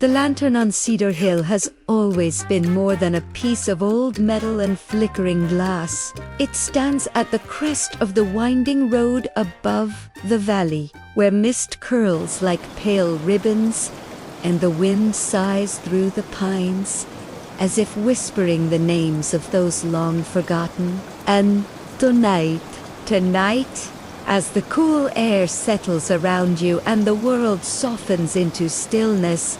The lantern on Cedar Hill has always been more than a piece of old metal and flickering glass. It stands at the crest of the winding road above the valley, where mist curls like pale ribbons and the wind sighs through the pines, as if whispering the names of those long forgotten. And tonight, as the cool air settles around you and the world softens into stillness,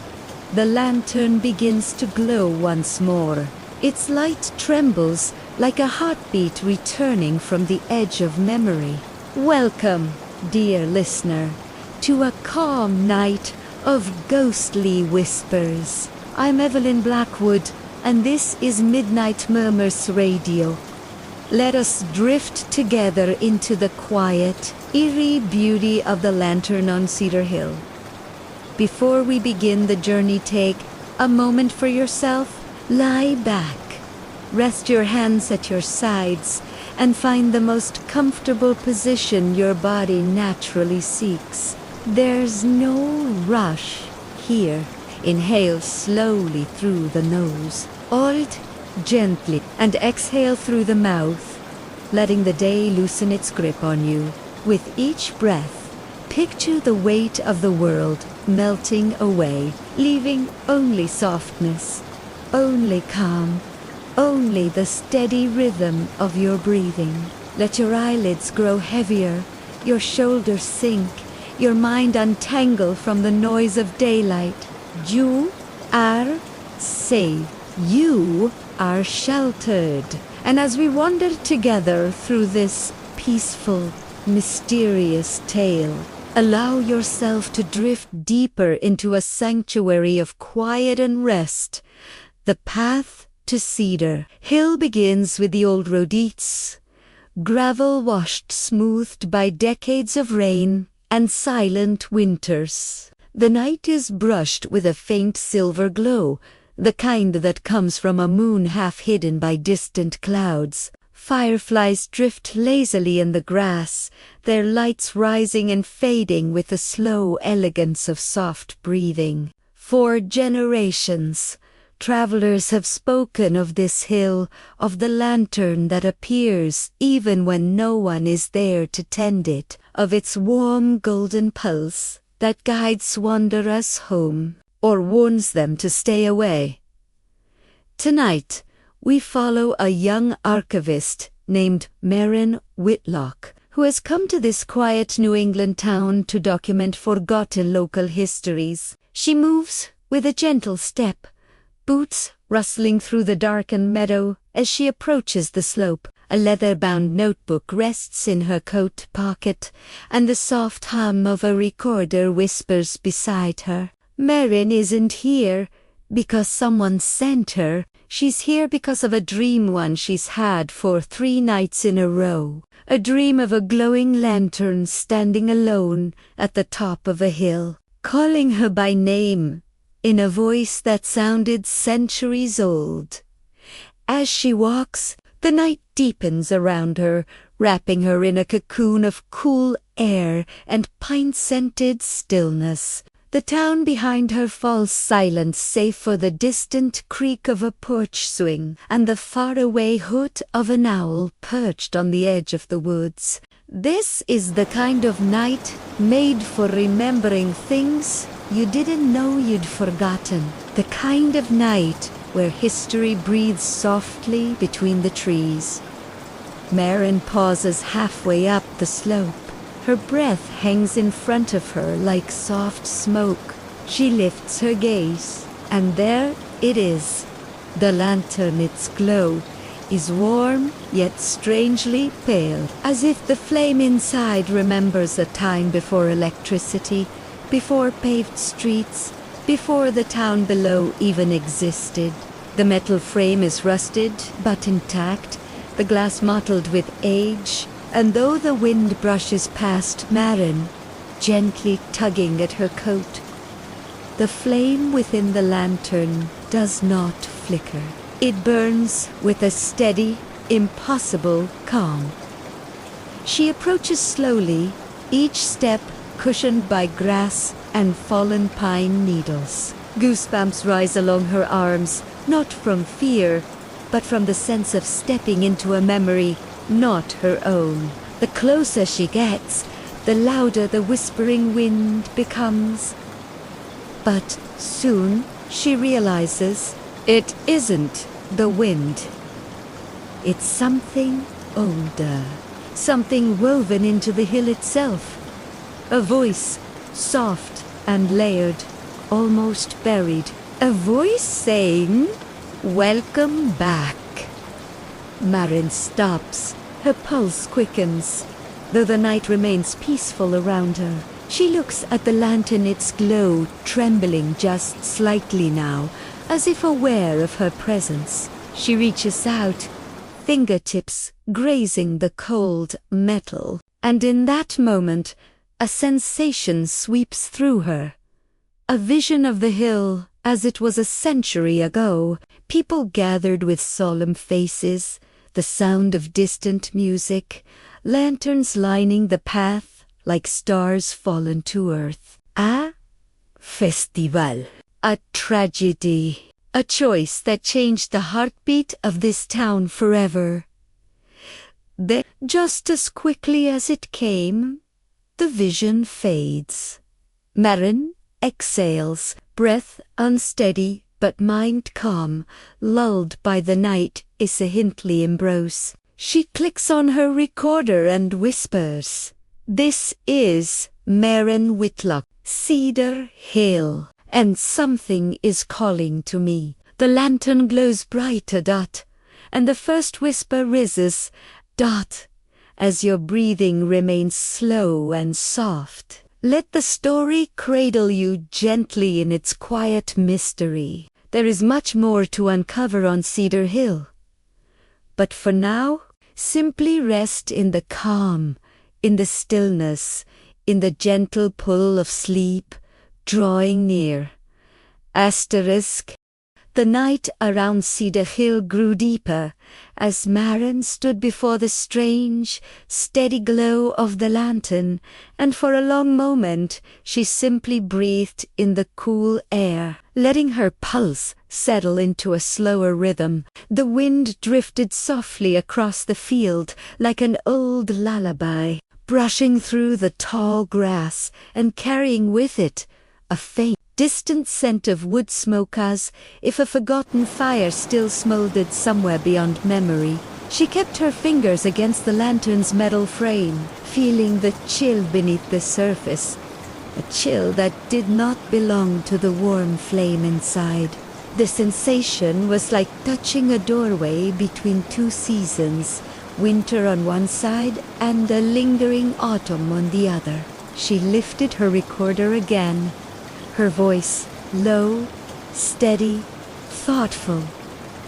the lantern begins to glow once more. Its light trembles like a heartbeat returning from the edge of memory. Welcome, dear listener, to a calm night of ghostly whispers. I'm Evelyn Blackwood, and this is Midnight Murmurs Radio. Let us drift together into the quiet, eerie beauty of the lantern on Cedar Hill. Before we begin the journey, take a moment for yourself. Lie back, rest your hands at your sides, and find the most comfortable position your body naturally seeks. There's no rush here. Inhale slowly through the nose. Hold gently and exhale through the mouth, letting the day loosen its grip on you. With each breath, picture the weight of the world melting away, leaving only softness, only calm, only the steady rhythm of your breathing. Let your eyelids grow heavier, your shoulders sink, your mind untangle from the noise of daylight. You are safe. You are sheltered. And as we wander together through this peaceful, mysterious tale, allow yourself to drift deeper into a sanctuary of quiet and rest. The path to Cedar Hill begins with the old roads, gravel washed smoothed by decades of rain and silent winters. The night is brushed with a faint silver glow, the kind that comes from a moon half hidden by distant clouds. Fireflies drift lazily in the grass, their lights rising and fading with the slow elegance of soft breathing. For generations, travelers have spoken of this hill, of the lantern that appears even when no one is there to tend it, of its warm golden pulse that guides wanderers home or warns them to stay away. Tonight, we follow a young archivist named Maren Whitlock, who has come to this quiet New England town to document forgotten local histories. She moves with a gentle step, boots rustling through the darkened meadow as she approaches the slope. A leather-bound notebook rests in her coat pocket, and the soft hum of a recorder whispers beside her. Maren isn't here because someone sent her. She's here because of a dream one she's had for 3 nights in a row. A dream of a glowing lantern standing alone at the top of a hill, calling her by name in a voice that sounded centuries old. As she walks, the night deepens around her, wrapping her in a cocoon of cool air and pine-scented stillness. The town behind her falls silent save for the distant creak of a porch swing and the faraway hoot of an owl perched on the edge of the woods. This is the kind of night made for remembering things you didn't know you'd forgotten. The kind of night where history breathes softly between the trees. Maren pauses halfway up the slope. Her breath hangs in front of her like soft smoke. She lifts her gaze, and there it is. The lantern, its glow, is warm yet strangely pale, as if the flame inside remembers a time before electricity, before paved streets, before the town below even existed. The metal frame is rusted but intact, the glass mottled with age, and though the wind brushes past Maren, gently tugging at her coat, the flame within the lantern does not flicker. It burns with a steady, impossible calm. She approaches slowly, each step cushioned by grass and fallen pine needles. Goosebumps rise along her arms, not from fear, but from the sense of stepping into a memory not her own. The closer she gets, the louder the whispering wind becomes. But soon she realizes it isn't the wind. It's something older, something woven into the hill itself. A voice, soft and layered, almost buried. A voice saying, "Welcome back." Marin stops. Her pulse quickens. Though the night remains peaceful around her, she looks at the lantern, its glow trembling just slightly now, as if aware of her presence. She reaches out, fingertips grazing the cold metal, and in that moment, a sensation sweeps through her. A vision of the hill as it was a century ago, people gathered with solemn faces, the sound of distant music, lanterns lining the path like stars fallen to earth. A festival. A tragedy. A choice that changed the heartbeat of this town forever. Then, just as quickly as it came, the vision fades. Marin exhales, breath unsteady but mind calm, lulled by the night Issahintli embrace. She clicks on her recorder and whispers, "This is Marin Whitlock, Cedar Hill, and something is calling to me." The lantern glows brighter, Dot, and the first whisper rises, "Dot, as your breathing remains slow and soft, let the story cradle you gently in its quiet mystery. There is much more to uncover on Cedar Hill. But for now, simply rest in the calm, in the stillness, in the gentle pull of sleep, drawing near." Asterisk. The night around Cedar Hill grew deeper as Marin stood before the strange, steady glow of the lantern, and for a long moment she simply breathed in the cool air, letting her pulse settle into a slower rhythm. The wind drifted softly across the field like an old lullaby, brushing through the tall grass and carrying with it a faint, distant scent of wood smoke, as if a forgotten fire still smoldered somewhere beyond memory. She kept her fingers against the lantern's metal frame, feeling the chill beneath the surface, a chill that did not belong to the warm flame inside. The sensation was like touching a doorway between two seasons, winter on one side and a lingering autumn on the other. She lifted her recorder again, her voice low, steady, thoughtful,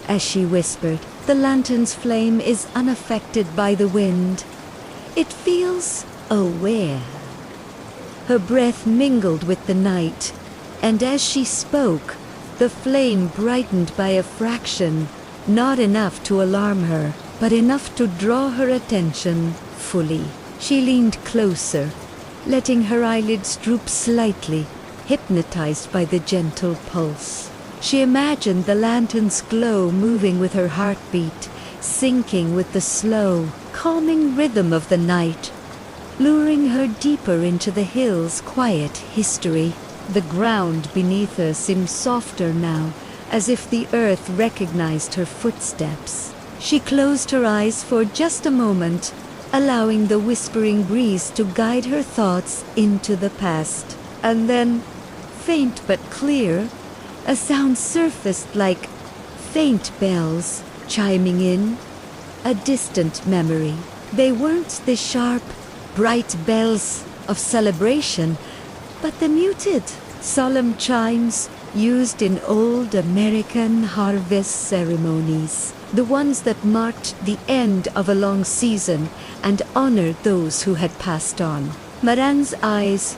as she whispered, "The lantern's flame is unaffected by the wind. It feels aware." Her breath mingled with the night, and as she spoke, the flame brightened by a fraction, not enough to alarm her, but enough to draw her attention fully. She leaned closer, letting her eyelids droop slightly, hypnotized by the gentle pulse. She imagined the lantern's glow moving with her heartbeat, syncing with the slow, calming rhythm of the night, luring her deeper into the hill's quiet history. The ground beneath her seemed softer now, as if the earth recognized her footsteps. She closed her eyes for just a moment, allowing the whispering breeze to guide her thoughts into the past. And then, faint but clear, a sound surfaced like faint bells chiming in, a distant memory. They weren't the sharp, bright bells of celebration, but the muted, solemn chimes used in old American harvest ceremonies, the ones that marked the end of a long season and honored those who had passed on. Marin's eyes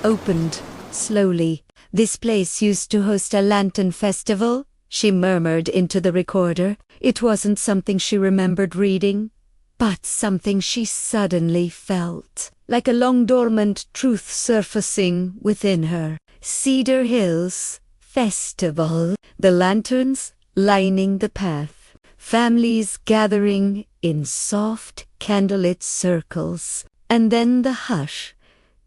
opened slowly. "This place used to host a lantern festival," she murmured into the recorder. It wasn't something she remembered reading, but something she suddenly felt, like a long dormant truth surfacing within her. Cedar Hills festival. The lanterns lining the path. Families gathering in soft candlelit circles. And then the hush.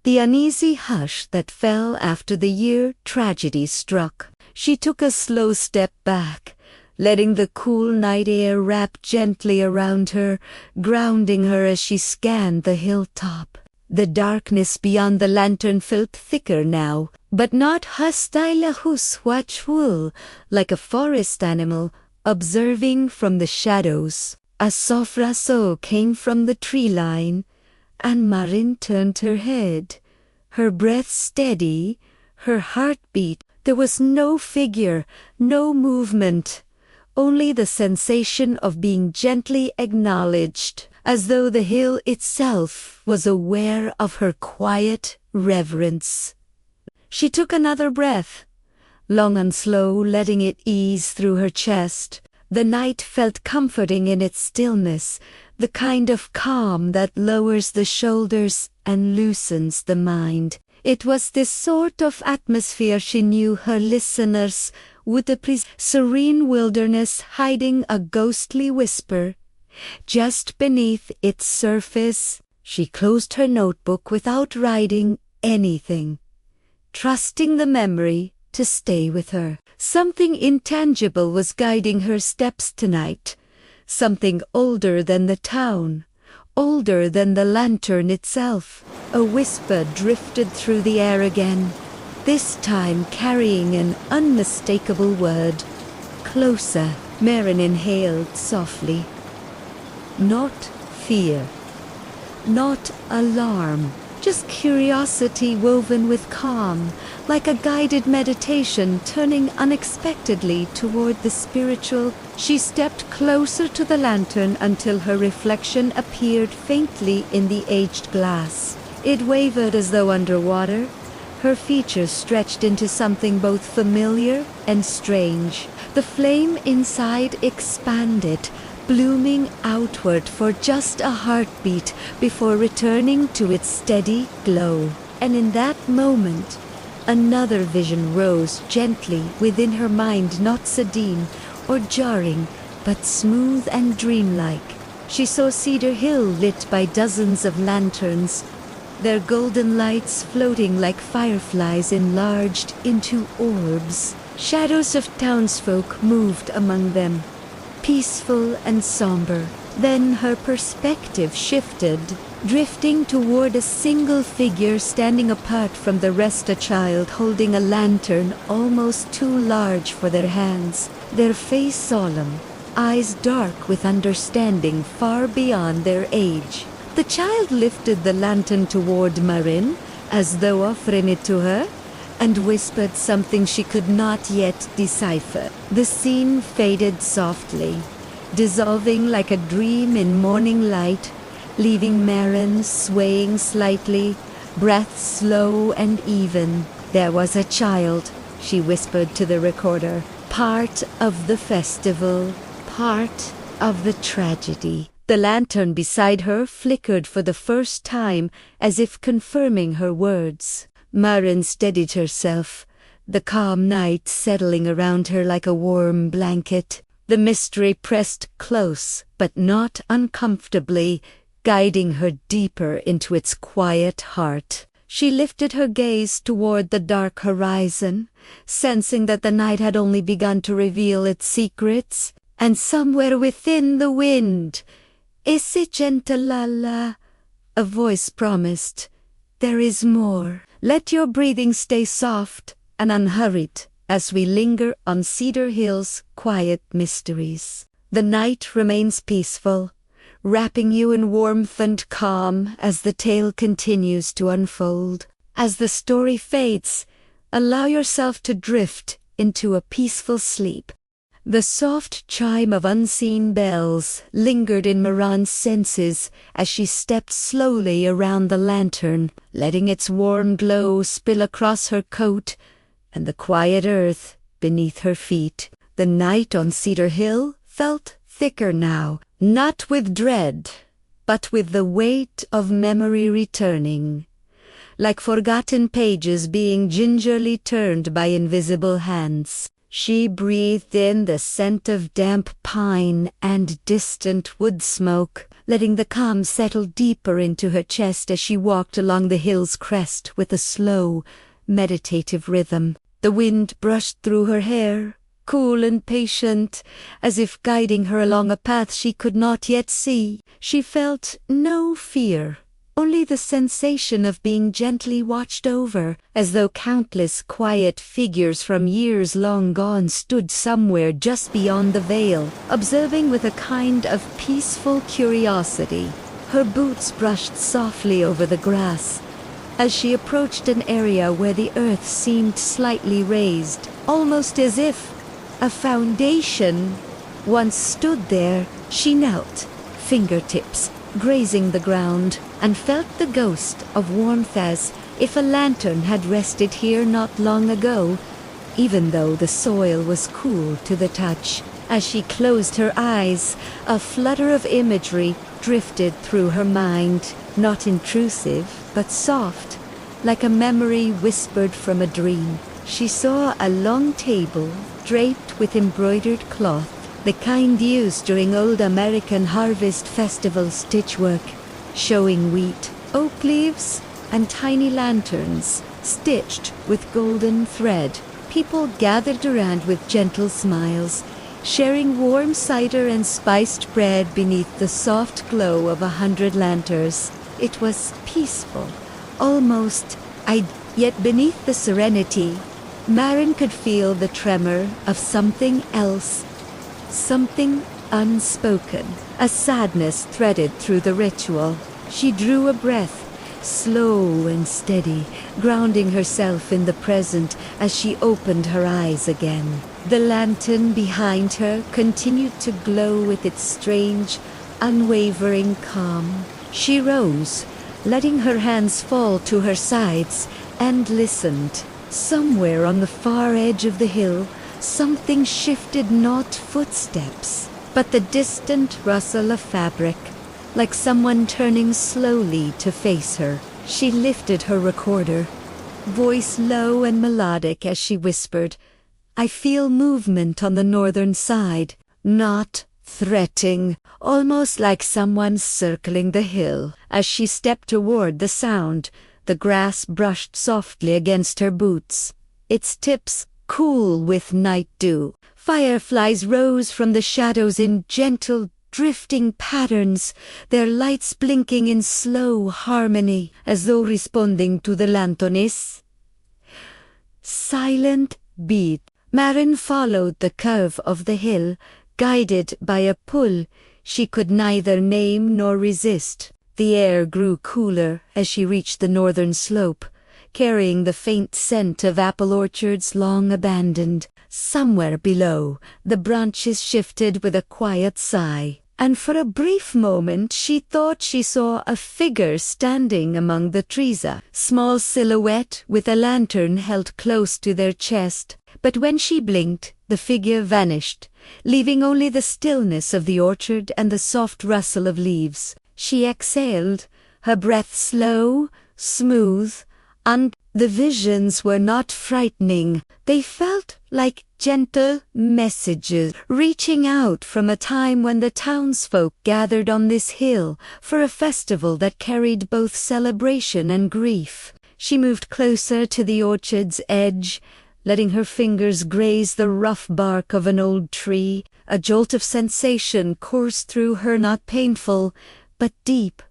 The uneasy hush that fell after the year tragedy struck. She took a slow step back, letting the cool night air wrap gently around her, grounding her as she scanned the hilltop. The darkness beyond the lantern felt thicker now, but not hostile, watchful, like a forest animal observing from the shadows. A soft rustle came from the tree line, and Marin turned her head, her breath steady, her heartbeat. There was no figure, no movement, only the sensation of being gently acknowledged, as though the hill itself was aware of her quiet reverence. She took another breath, long and slow, letting it ease through her chest. The night felt comforting in its stillness, the kind of calm that lowers the shoulders and loosens the mind. It was this sort of atmosphere she knew her listeners would appreciate. Serene wilderness hiding a ghostly whisper. Just beneath its surface, she closed her notebook without writing anything, trusting the memory to stay with her. Something intangible was guiding her steps tonight, something older than the town, older than the lantern itself. A whisper drifted through the air again, this time carrying an unmistakable word. Closer. Marin inhaled softly. Not fear, not alarm, just curiosity woven with calm, like a guided meditation turning unexpectedly toward the spiritual. She stepped closer to the lantern until her reflection appeared faintly in the aged glass. It wavered as though underwater, her features stretched into something both familiar and strange. The flame inside expanded, blooming outward for just a heartbeat before returning to its steady glow. And in that moment, another vision rose gently within her mind, not sudden or jarring, but smooth and dreamlike. She saw Cedar Hill lit by dozens of lanterns, their golden lights floating like fireflies enlarged into orbs. Shadows of townsfolk moved among them, peaceful and somber. Then her perspective shifted, drifting toward a single figure standing apart from the rest, a child holding a lantern almost too large for their hands, their face solemn, eyes dark with understanding far beyond their age. The child lifted the lantern toward Marin, as though offering it to her, and whispered something she could not yet decipher. The scene faded softly, dissolving like a dream in morning light, leaving Marin swaying slightly, breath slow and even. There was a child, she whispered to the recorder, part of the festival, part of the tragedy. The lantern beside her flickered for the first time, as if confirming her words. Marin steadied herself, the calm night settling around her like a warm blanket. The mystery pressed close, but not uncomfortably, guiding her deeper into its quiet heart. She lifted her gaze toward the dark horizon, sensing that the night had only begun to reveal its secrets. And somewhere within the wind, "Esse gentalala," a voice promised, "there is more." Let your breathing stay soft and unhurried as we linger on Cedar Hill's quiet mysteries. The night remains peaceful, wrapping you in warmth and calm as the tale continues to unfold. As the story fades, allow yourself to drift into a peaceful sleep. The soft chime of unseen bells lingered in Marin's senses as she stepped slowly around the lantern, letting its warm glow spill across her coat and the quiet earth beneath her feet. The night on Cedar Hill felt thicker now, not with dread, but with the weight of memory returning. like forgotten pages being gingerly turned by invisible hands. She breathed in the scent of damp pine and distant wood smoke, letting the calm settle deeper into her chest as she walked along the hill's crest with a slow, meditative rhythm. The wind brushed through her hair, cool and patient, as if guiding her along a path she could not yet see. She felt no fear, only the sensation of being gently watched over, as though countless quiet figures from years long gone stood somewhere just beyond the veil, observing with a kind of peaceful curiosity. Her boots brushed softly over the grass as she approached an area where the earth seemed slightly raised, almost as if a foundation once stood there. She knelt, fingertips grazing the ground, and felt the ghost of warmth as if a lantern had rested here not long ago, even though the soil was cool to the touch. As she closed her eyes, a flutter of imagery drifted through her mind, not intrusive, but soft, like a memory whispered from a dream. She saw a long table draped with embroidered cloth, the kind used during old American harvest festival stitchwork, showing wheat, oak leaves, and tiny lanterns stitched with golden thread. People gathered around with gentle smiles, sharing warm cider and spiced bread beneath the soft glow of 100 lanterns. It was peaceful, almost yet beneath the serenity, Maren could feel the tremor of something else, something unspoken. A sadness threaded through the ritual. She drew a breath, slow and steady, grounding herself in the present as she opened her eyes again. The lantern behind her continued to glow with its strange, unwavering calm. She rose, letting her hands fall to her sides, and listened. Somewhere on the far edge of the hill, something shifted, not footsteps, but the distant rustle of fabric, like someone turning slowly to face her. She lifted her recorder, voice low and melodic as she whispered, "I feel movement on the northern side, not threatening, almost like someone circling the hill." As she stepped toward the sound, the grass brushed softly against her boots, its tips cool with night dew. Fireflies rose from the shadows in gentle, drifting patterns, their lights blinking in slow harmony, as though responding to the lantern's silent beat. Maren followed the curve of the hill, guided by a pull she could neither name nor resist. The air grew cooler as she reached the northern slope, carrying the faint scent of apple orchards long abandoned. Somewhere below, the branches shifted with a quiet sigh, and for a brief moment she thought she saw a figure standing among the trees, a small silhouette with a lantern held close to their chest. But when she blinked, the figure vanished, leaving only the stillness of the orchard and the soft rustle of leaves. She exhaled, her breath slow, smooth, and the visions were not frightening. They felt like gentle messages reaching out from a time when the townsfolk gathered on this hill for a festival that carried both celebration and grief. She moved closer to the orchard's edge, letting her fingers graze the rough bark of an old tree. A jolt of sensation coursed through her, not painful, but deep,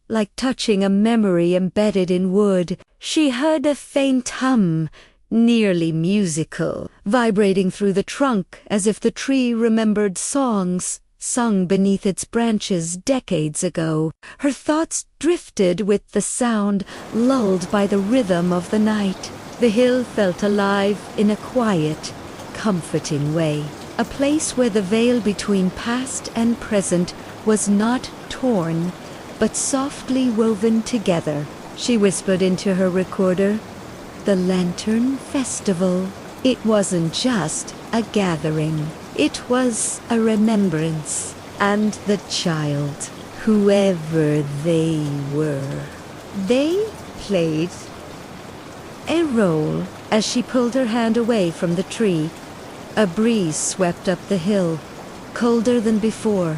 like touching a memory embedded in wood. She heard a faint hum, nearly musical, vibrating through the trunk as if the tree remembered songs sung beneath its branches decades ago. Her thoughts drifted with the sound, lulled by the rhythm of the night. The hill felt alive in a quiet, comforting way, a place where the veil between past and present was not torn, but softly woven together. She whispered into her recorder, "The Lantern Festival." It wasn't just a gathering. It was a remembrance. And the child, whoever they were, they played a role as she pulled her hand away from the tree. A breeze swept up the hill, colder than before,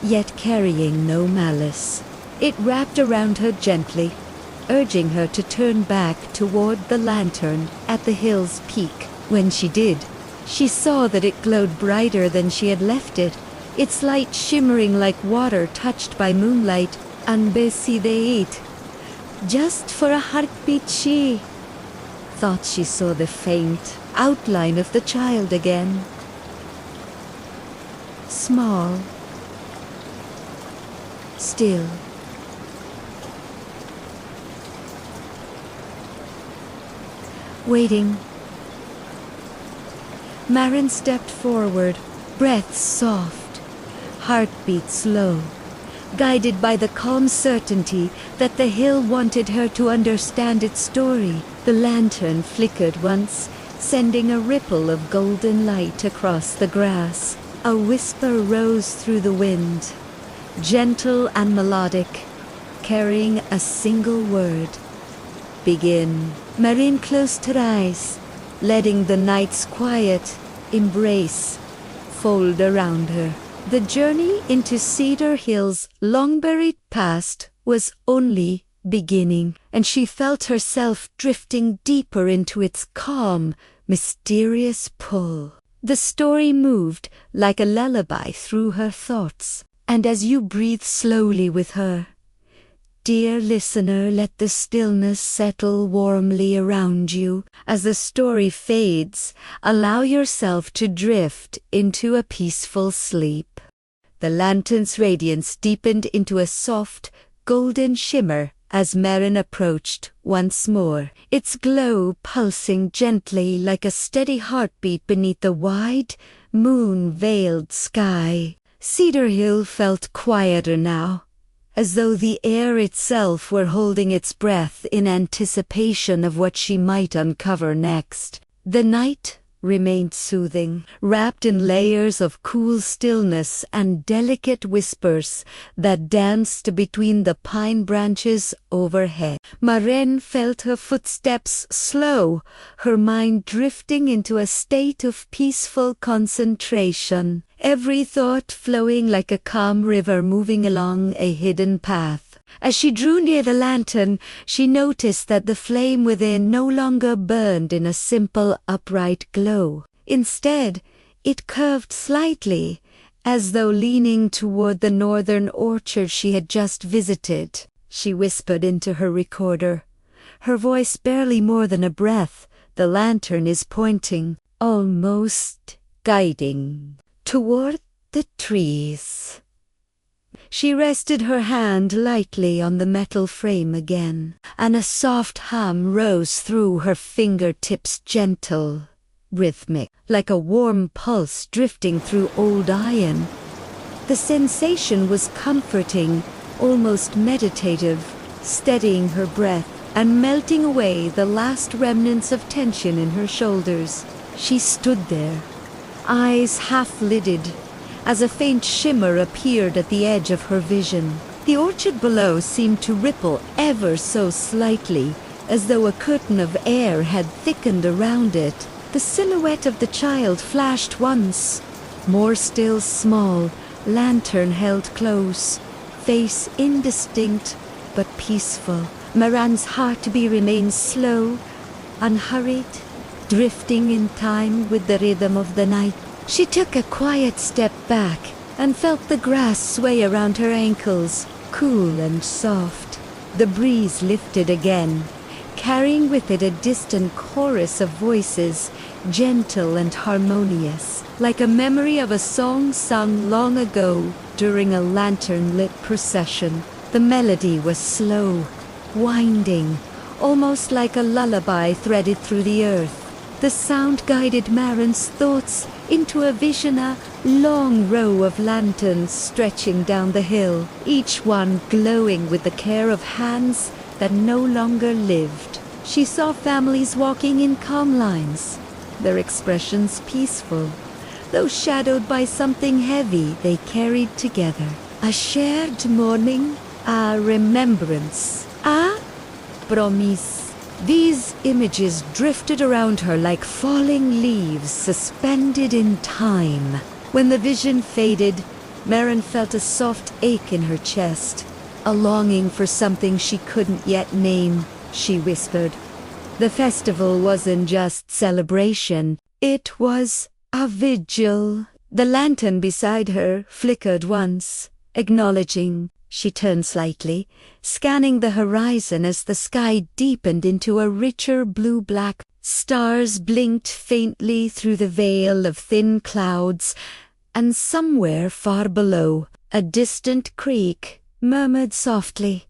yet carrying no malice. It wrapped around her gently, urging her to turn back toward the lantern at the hill's peak. When she did, she saw that it glowed brighter than she had left it, its light shimmering like water touched by moonlight. Unbesideit. Just for a heartbeat she thought she saw the faint outline of the child again. Small, still. Waiting. Marin stepped forward, breath soft, heartbeat slow, guided by the calm certainty that the hill wanted her to understand its story. The lantern flickered once, sending a ripple of golden light across the grass. A whisper rose through the wind, gentle and melodic, carrying a single word. Begin. Marin closed her eyes, letting the night's quiet embrace fold around her. The journey into Cedar Hill's long-buried past was only beginning, and she felt herself drifting deeper into its calm, mysterious pull. The story moved like a lullaby through her thoughts, and as you breathe slowly with her, dear listener, let the stillness settle warmly around you. As the story fades, allow yourself to drift into a peaceful sleep. The lantern's radiance deepened into a soft, golden shimmer as Marin approached once more, its glow pulsing gently like a steady heartbeat beneath the wide, moon-veiled sky. Cedar Hill felt quieter now, as though the air itself were holding its breath in anticipation of what she might uncover next. The night remained soothing, wrapped in layers of cool stillness and delicate whispers that danced between the pine branches overhead. Marin felt her footsteps slow, her mind drifting into a state of peaceful concentration, every thought flowing like a calm river moving along a hidden path. As she drew near the lantern, she noticed that the flame within no longer burned in a simple, upright glow. Instead, it curved slightly, as though leaning toward the northern orchard she had just visited. She whispered into her recorder, her voice barely more than a breath. The lantern is pointing, almost guiding, toward the trees. She rested her hand lightly on the metal frame again, and a soft hum rose through her fingertips, gentle, rhythmic, like a warm pulse drifting through old iron. The sensation was comforting, almost meditative, steadying her breath and melting away the last remnants of tension in her shoulders. She stood there, eyes half-lidded, as a faint shimmer appeared at the edge of her vision. The orchard below seemed to ripple ever so slightly, as though a curtain of air had thickened around it. The silhouette of the child flashed once, more still, small, lantern held close, face indistinct but peaceful. Marin's heartbeat remained slow, unhurried, drifting in time with the rhythm of the night. She took a quiet step back and felt the grass sway around her ankles, cool and soft. The breeze lifted again, carrying with it a distant chorus of voices, gentle and harmonious, like a memory of a song sung long ago during a lantern-lit procession. The melody was slow, winding, almost like a lullaby threaded through the earth. The sound guided Marin's thoughts into a vision, a long row of lanterns stretching down the hill, each one glowing with the care of hands that no longer lived. She saw families walking in calm lines, their expressions peaceful, though shadowed by something heavy they carried together. A shared mourning, a remembrance, a promise. These images drifted around her like falling leaves suspended in time. When the vision faded, Maren felt a soft ache in her chest, a longing for something she couldn't yet name. She whispered. The festival wasn't just celebration, it was a vigil. The lantern beside her flickered once, acknowledging. She turned slightly, scanning the horizon as the sky deepened into a richer blue-black. Stars blinked faintly through the veil of thin clouds, and somewhere far below, a distant creek murmured softly,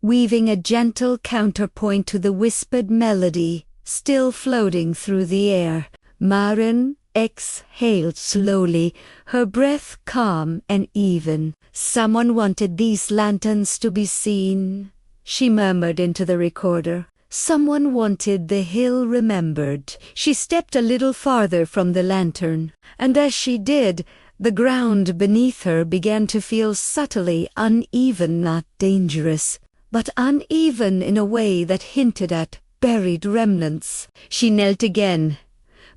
weaving a gentle counterpoint to the whispered melody still floating through the air. Maren exhaled slowly, her breath calm and even. Someone wanted these lanterns to be seen, she murmured into the recorder. Someone wanted the hill remembered. She stepped a little farther from the lantern, and as she did, the ground beneath her began to feel subtly uneven, not dangerous, but uneven in a way that hinted at buried remnants. She knelt again,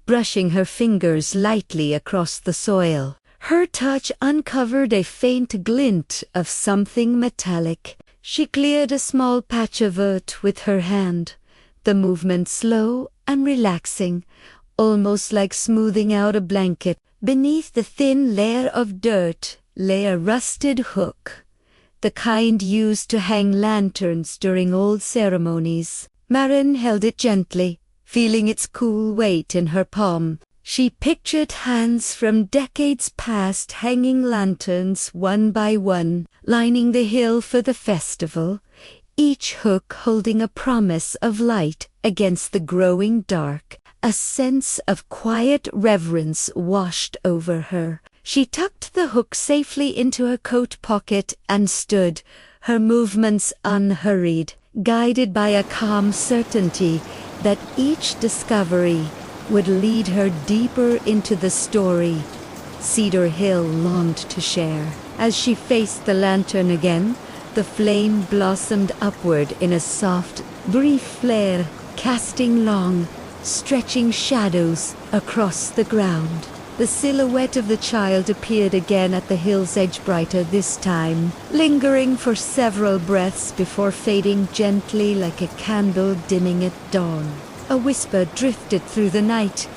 brushing her fingers lightly across the soil. Her touch uncovered a faint glint of something metallic. She cleared a small patch of earth with her hand, the movement slow and relaxing, almost like smoothing out a blanket. Beneath the thin layer of dirt lay a rusted hook, the kind used to hang lanterns during old ceremonies. Maren held it gently, feeling its cool weight in her palm. She pictured hands from decades past hanging lanterns one by one, lining the hill for the festival, each hook holding a promise of light against the growing dark. A sense of quiet reverence washed over her. She tucked the hook safely into her coat pocket and stood, her movements unhurried, guided by a calm certainty that each discovery would lead her deeper into the story Cedar Hill longed to share. As she faced the lantern again, the flame blossomed upward in a soft, brief flare, casting long, stretching shadows across the ground. The silhouette of the child appeared again at the hill's edge, brighter this time, lingering for several breaths before fading gently like a candle dimming at dawn. A whisper drifted through the night,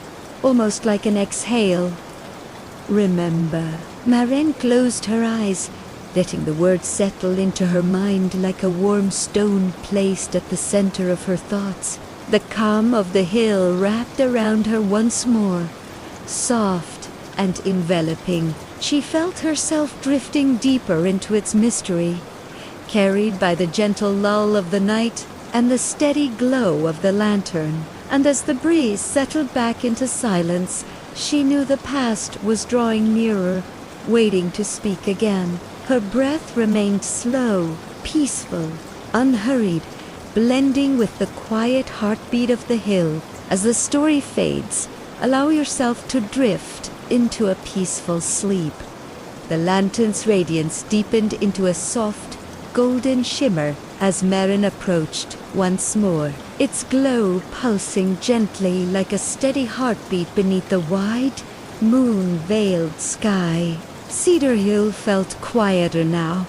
almost like an exhale. Remember. Maren closed her eyes, letting the words settle into her mind like a warm stone placed at the center of her thoughts. The calm of the hill wrapped around her once more, soft and enveloping. She felt herself drifting deeper into its mystery, carried by the gentle lull of the night and the steady glow of the lantern. And as the breeze settled back into silence, she knew the past was drawing nearer, waiting to speak again. Her breath remained slow, peaceful, unhurried, blending with the quiet heartbeat of the hill. As the story fades, allow yourself to drift into a peaceful sleep. The lantern's radiance deepened into a soft, golden shimmer as Maren approached once more, its glow pulsing gently like a steady heartbeat beneath the wide, moon-veiled sky. Cedar Hill felt quieter now,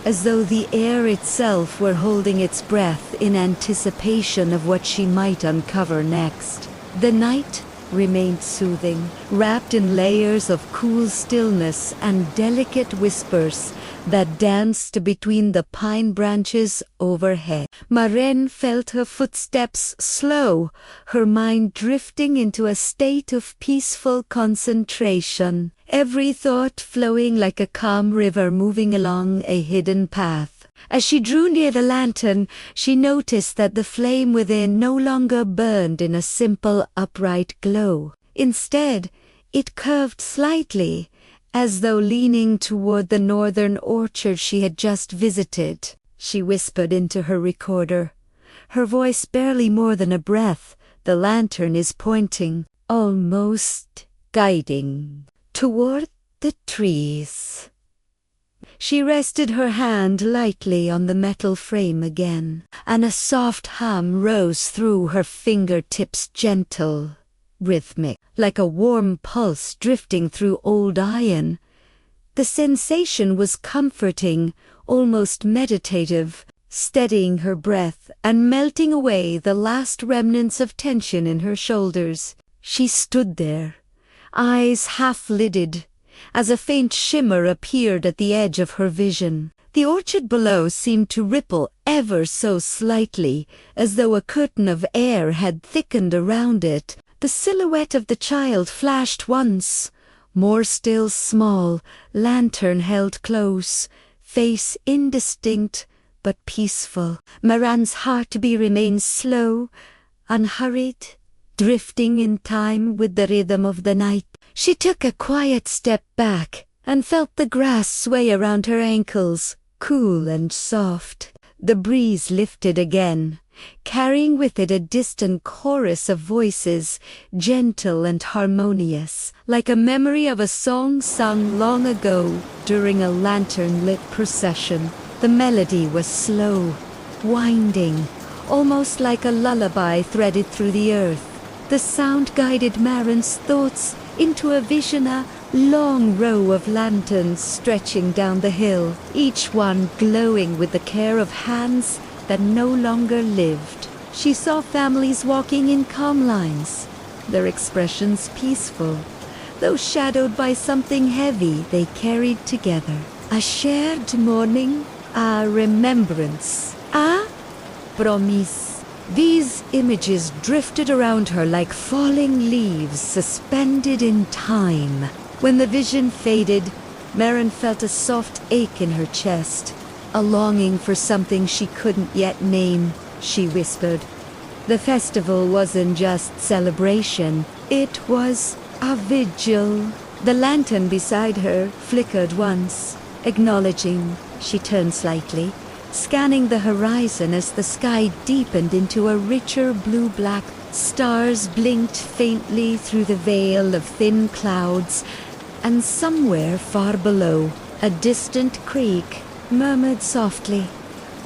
as though the air itself were holding its breath in anticipation of what she might uncover next. The night remained soothing, wrapped in layers of cool stillness and delicate whispers that danced between the pine branches overhead. Maren felt her footsteps slow, her mind drifting into a state of peaceful concentration, every thought flowing like a calm river moving along a hidden path. As she drew near the lantern, she noticed that the flame within no longer burned in a simple, upright glow. Instead, it curved slightly, as though leaning toward the northern orchard she had just visited. She whispered into her recorder, her voice barely more than a breath. The lantern is pointing, almost guiding, toward the trees. She rested her hand lightly on the metal frame again, and a soft hum rose through her fingertips, gentle, rhythmic, like a warm pulse drifting through old iron. The sensation was comforting, almost meditative, steadying her breath and melting away the last remnants of tension in her shoulders. She stood there, eyes half-lidded, as a faint shimmer appeared at the edge of her vision. The orchard below seemed to ripple ever so slightly, as though a curtain of air had thickened around it. The silhouette of the child flashed once, more still, small, lantern held close, face indistinct but peaceful. Maran's heartbeat remained slow, unhurried, drifting in time with the rhythm of the night. She took a quiet step back and felt the grass sway around her ankles, cool and soft. The breeze lifted again, carrying with it a distant chorus of voices, gentle and harmonious, like a memory of a song sung long ago during a lantern-lit procession. The melody was slow, winding, almost like a lullaby threaded through the earth. The sound guided Maran's thoughts into a vision, a long row of lanterns stretching down the hill, each one glowing with the care of hands that no longer lived. She saw families walking in calm lines, their expressions peaceful, though shadowed by something heavy they carried together. A shared mourning, a remembrance, a promise. These images drifted around her like falling leaves suspended in time. When the vision faded, Maran felt a soft ache in her chest, a longing for something she couldn't yet name. She whispered. The festival wasn't just celebration, it was a vigil. The lantern beside her flickered once, acknowledging. She turned slightly, scanning the horizon as the sky deepened into a richer blue-black. Stars blinked faintly through the veil of thin clouds, and somewhere far below, a distant creek murmured softly,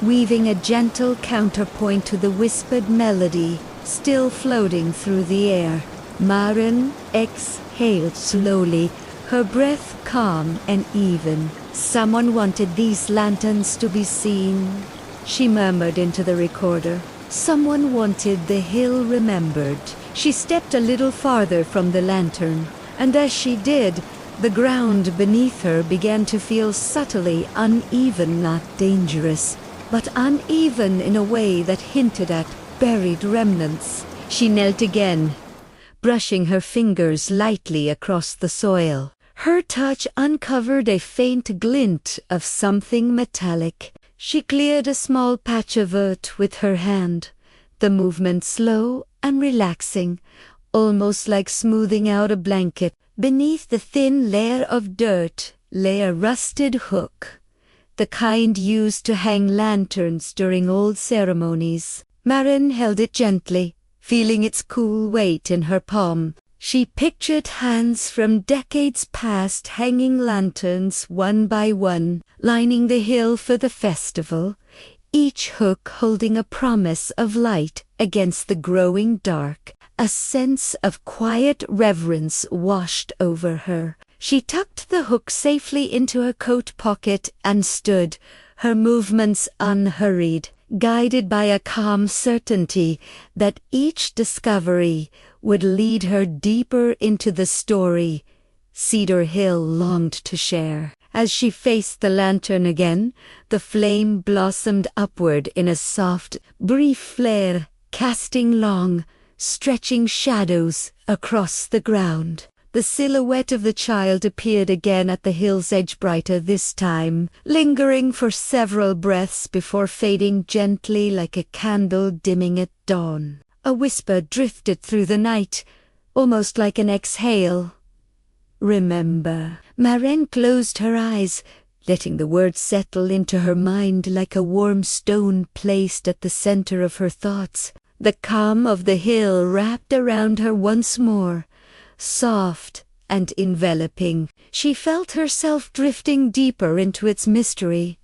weaving a gentle counterpoint to the whispered melody still floating through the air. Maran exhaled slowly, her breath calm and even. Someone wanted these lanterns to be seen, she murmured into the recorder. Someone wanted the hill remembered. She stepped a little farther from the lantern, and as she did, the ground beneath her began to feel subtly uneven, not dangerous, but uneven in a way that hinted at buried remnants. She knelt again, brushing her fingers lightly across the soil. Her touch uncovered a faint glint of something metallic. She cleared a small patch of earth with her hand, the movement slow and relaxing, almost like smoothing out a blanket. Beneath the thin layer of dirt lay a rusted hook, the kind used to hang lanterns during old ceremonies. Maran held it gently, feeling its cool weight in her palm. She pictured hands from decades past hanging lanterns one by one, lining the hill for the festival, each hook holding a promise of light against the growing dark. A sense of quiet reverence washed over her. She tucked the hook safely into her coat pocket and stood, her movements unhurried, guided by a calm certainty that each discovery would lead her deeper into the story Cedar Hill longed to share. As she faced the lantern again, the flame blossomed upward in a soft, brief flare, casting long, stretching shadows across the ground. The silhouette of the child appeared again at the hill's edge, brighter this time, lingering for several breaths before fading gently like a candle dimming at dawn. A whisper drifted through the night, almost like an exhale. Remember. Maran closed her eyes, letting the words settle into her mind like a warm stone placed at the center of her thoughts. The calm of the hill wrapped around her once more, soft and enveloping. She felt herself drifting deeper into its mystery,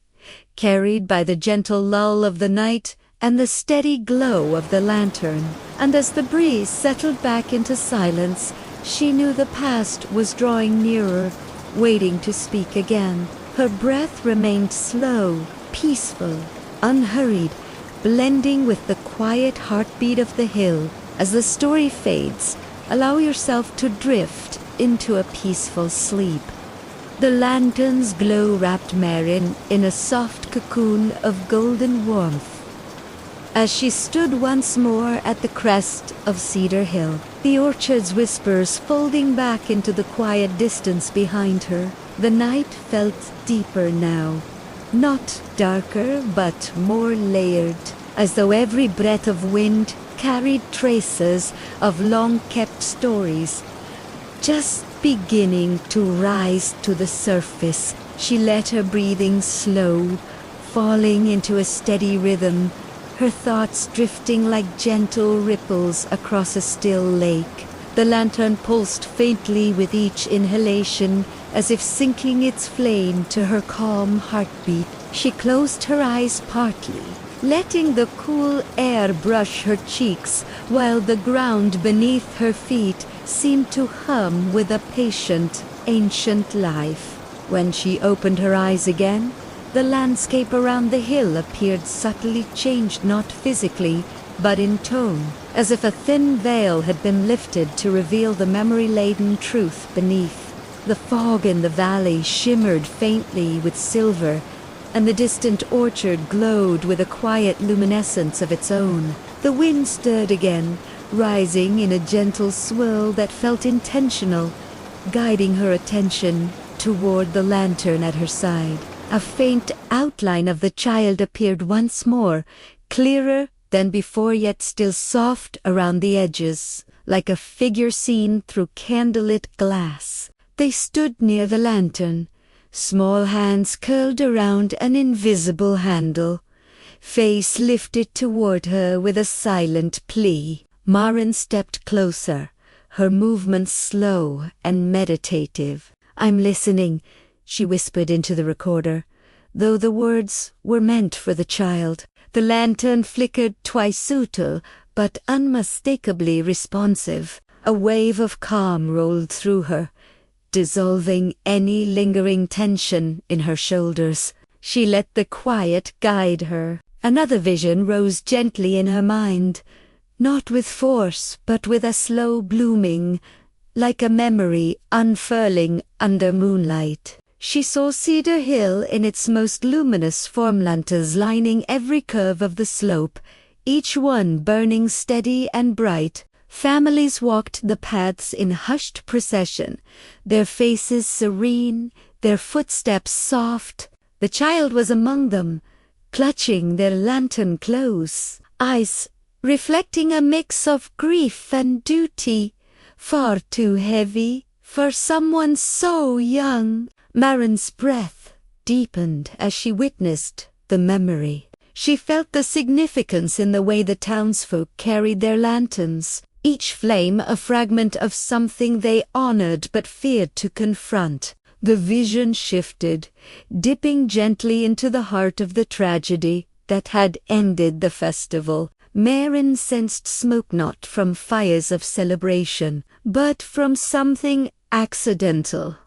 carried by the gentle lull of the night and the steady glow of the lantern. And as the breeze settled back into silence, she knew the past was drawing nearer, waiting to speak again. Her breath remained slow, peaceful, unhurried, blending with the quiet heartbeat of the hill. As the story fades, allow yourself to drift into a peaceful sleep. The lantern's glow wrapped Marin in a soft cocoon of golden warmth. As she stood once more at the crest of Cedar Hill, the orchard's whispers folding back into the quiet distance behind her, the night felt deeper now. Not darker, but more layered, as though every breath of wind carried traces of long-kept stories, just beginning to rise to the surface. She let her breathing slow, falling into a steady rhythm, her thoughts drifting like gentle ripples across a still lake. The lantern pulsed faintly with each inhalation, as if sinking its flame to her calm heartbeat. She closed her eyes partly, letting the cool air brush her cheeks, while the ground beneath her feet seemed to hum with a patient, ancient life. When she opened her eyes again, the landscape around the hill appeared subtly changed, not physically, but in tone, as if a thin veil had been lifted to reveal the memory-laden truth beneath. The fog in the valley shimmered faintly with silver, and the distant orchard glowed with a quiet luminescence of its own. The wind stirred again, rising in a gentle swirl that felt intentional, guiding her attention toward the lantern at her side. A faint outline of the child appeared once more, clearer than before, yet still soft around the edges, like a figure seen through candlelit glass. They stood near the lantern, small hands curled around an invisible handle, face lifted toward her with a silent plea. Marin stepped closer, her movements slow and meditative. "I'm listening," she whispered into the recorder, though the words were meant for the child. The lantern flickered twice, subtle but unmistakably responsive. A wave of calm rolled through her, dissolving any lingering tension in her shoulders. She let the quiet guide her. Another vision rose gently in her mind, not with force, but with a slow blooming, like a memory unfurling under moonlight. She saw Cedar Hill in its most luminous form, lanterns lining every curve of the slope, each one burning steady and bright. Families walked the paths in hushed procession, their faces serene, their footsteps soft. The child was among them, clutching their lantern close, eyes reflecting a mix of grief and duty, far too heavy for someone so young. Marin's breath deepened as she witnessed the memory. She felt the significance in the way the townsfolk carried their lanterns, each flame a fragment of something they honored but feared to confront. The vision shifted, dipping gently into the heart of the tragedy that had ended the festival. Marin sensed smoke not from fires of celebration, but from something accidental.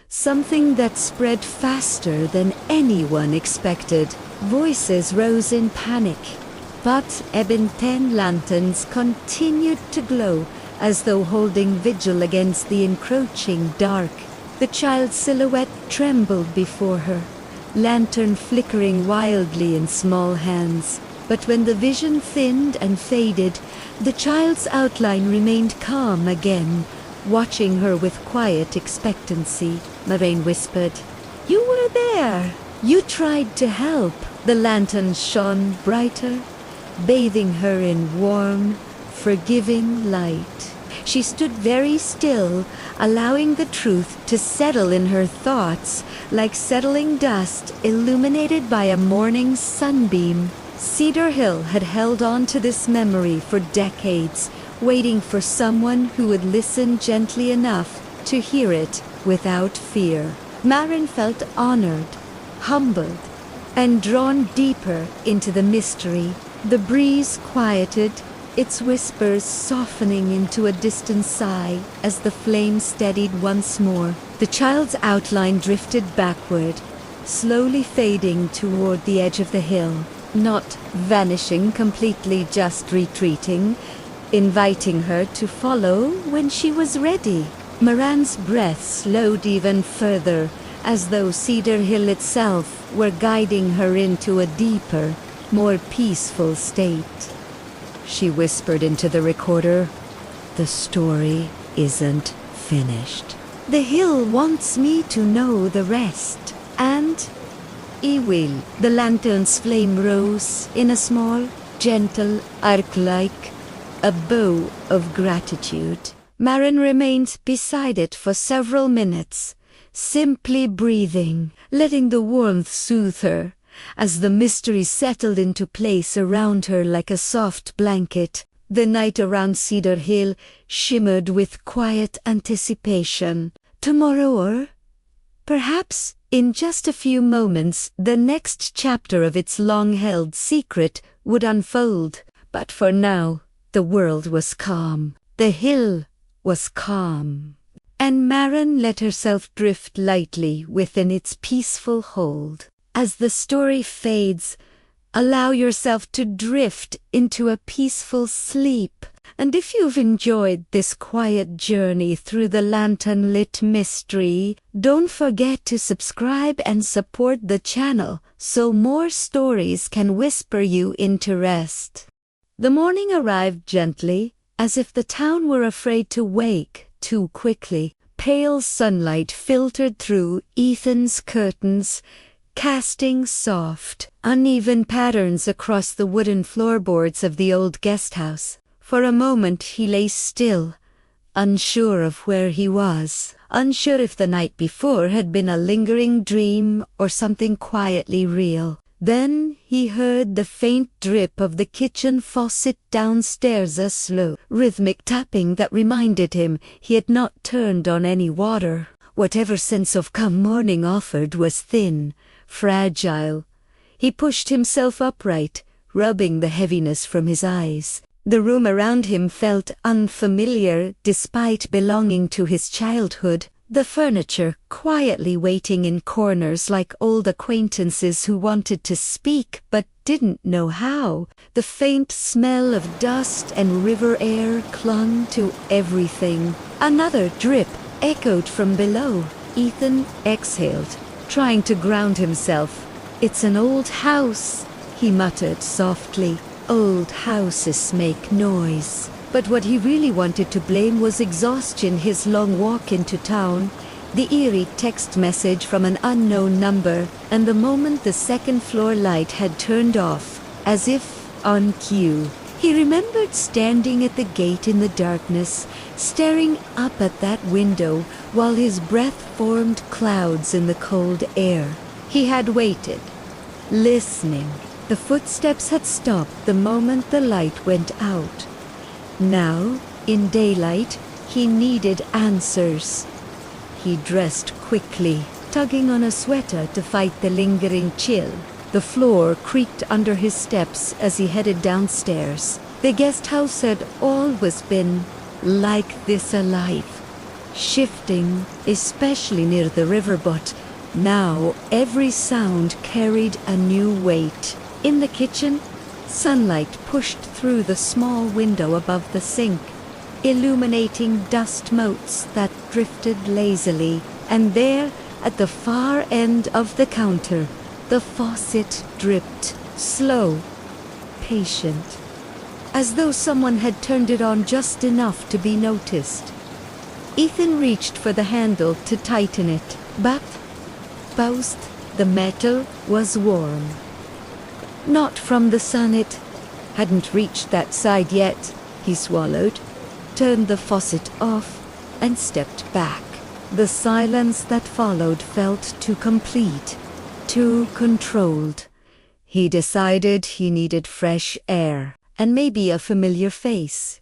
Something that spread faster than anyone expected. Voices rose in panic, but ebon 10 lanterns continued to glow as though holding vigil against the encroaching dark. The child's silhouette trembled before her, lantern flickering wildly in small hands. But when the vision thinned and faded, the child's outline remained calm again, watching her with quiet expectancy. Marin whispered, "You were there. You tried to help." The lantern shone brighter, bathing her in warm, forgiving light. She stood very still, allowing the truth to settle in her thoughts, like settling dust illuminated by a morning sunbeam. Cedar Hill had held on to this memory for decades, waiting for someone who would listen gently enough to hear it without fear. Maren felt honored, humbled, and drawn deeper into the mystery. The breeze quieted, its whispers softening into a distant sigh as the flame steadied once more. The child's outline drifted backward, slowly fading toward the edge of the hill, not vanishing completely, just retreating, inviting her to follow when she was ready. Maran's breath slowed even further, as though Cedar Hill itself were guiding her into a deeper, more peaceful state. She whispered into the recorder, "The story isn't finished. The hill wants me to know the rest, and I will." The lantern's flame rose in a small, gentle arc like a bow of gratitude. Maren remained beside it for several minutes, simply breathing, letting the warmth soothe her, as the mystery settled into place around her like a soft blanket. The night around Cedar Hill shimmered with quiet anticipation. Tomorrow, or perhaps in just a few moments, the next chapter of its long-held secret would unfold. But for now, the world was calm. The hill was calm. And Maren let herself drift lightly within its peaceful hold. As the story fades, allow yourself to drift into a peaceful sleep. And if you've enjoyed this quiet journey through the lantern-lit mystery, don't forget to subscribe and support the channel so more stories can whisper you into rest. The morning arrived gently, as if the town were afraid to wake too quickly. Pale sunlight filtered through Ethan's curtains, casting soft, uneven patterns across the wooden floorboards of the old guest house. For a moment he lay still, unsure of where he was, unsure if the night before had been a lingering dream or something quietly real. Then he heard the faint drip of the kitchen faucet downstairs, a slow, rhythmic tapping that reminded him he had not turned on any water. Whatever sense of calm morning offered was thin, fragile. He pushed himself upright, rubbing the heaviness from his eyes. The room around him felt unfamiliar despite belonging to his childhood. The furniture quietly waiting in corners like old acquaintances who wanted to speak but didn't know how. The faint smell of dust and river air clung to everything. Another drip echoed from below. Ethan exhaled, trying to ground himself. "It's an old house," he muttered softly. "Old houses make noise." But what he really wanted to blame was exhaustion, his long walk into town, the eerie text message from an unknown number, and the moment the second-floor light had turned off, as if on cue. He remembered standing at the gate in the darkness, staring up at that window while his breath formed clouds in the cold air. He had waited, listening. The footsteps had stopped the moment the light went out. Now, in daylight, he needed answers. He dressed quickly, tugging on a sweater to fight the lingering chill. The floor creaked under his steps as he headed downstairs. The guest house had always been like this, alive, shifting, especially near the river, but now every sound carried a new weight. In the kitchen, sunlight pushed through the small window above the sink, illuminating dust motes that drifted lazily. And there, at the far end of the counter, the faucet dripped, slow, patient, as though someone had turned it on just enough to be noticed. Ethan reached for the handle to tighten it, but both the metal was warm. Not from the sun, it hadn't reached that side yet. He swallowed, turned the faucet off, and stepped back. The silence that followed felt too complete, too controlled. He decided he needed fresh air, and maybe a familiar face.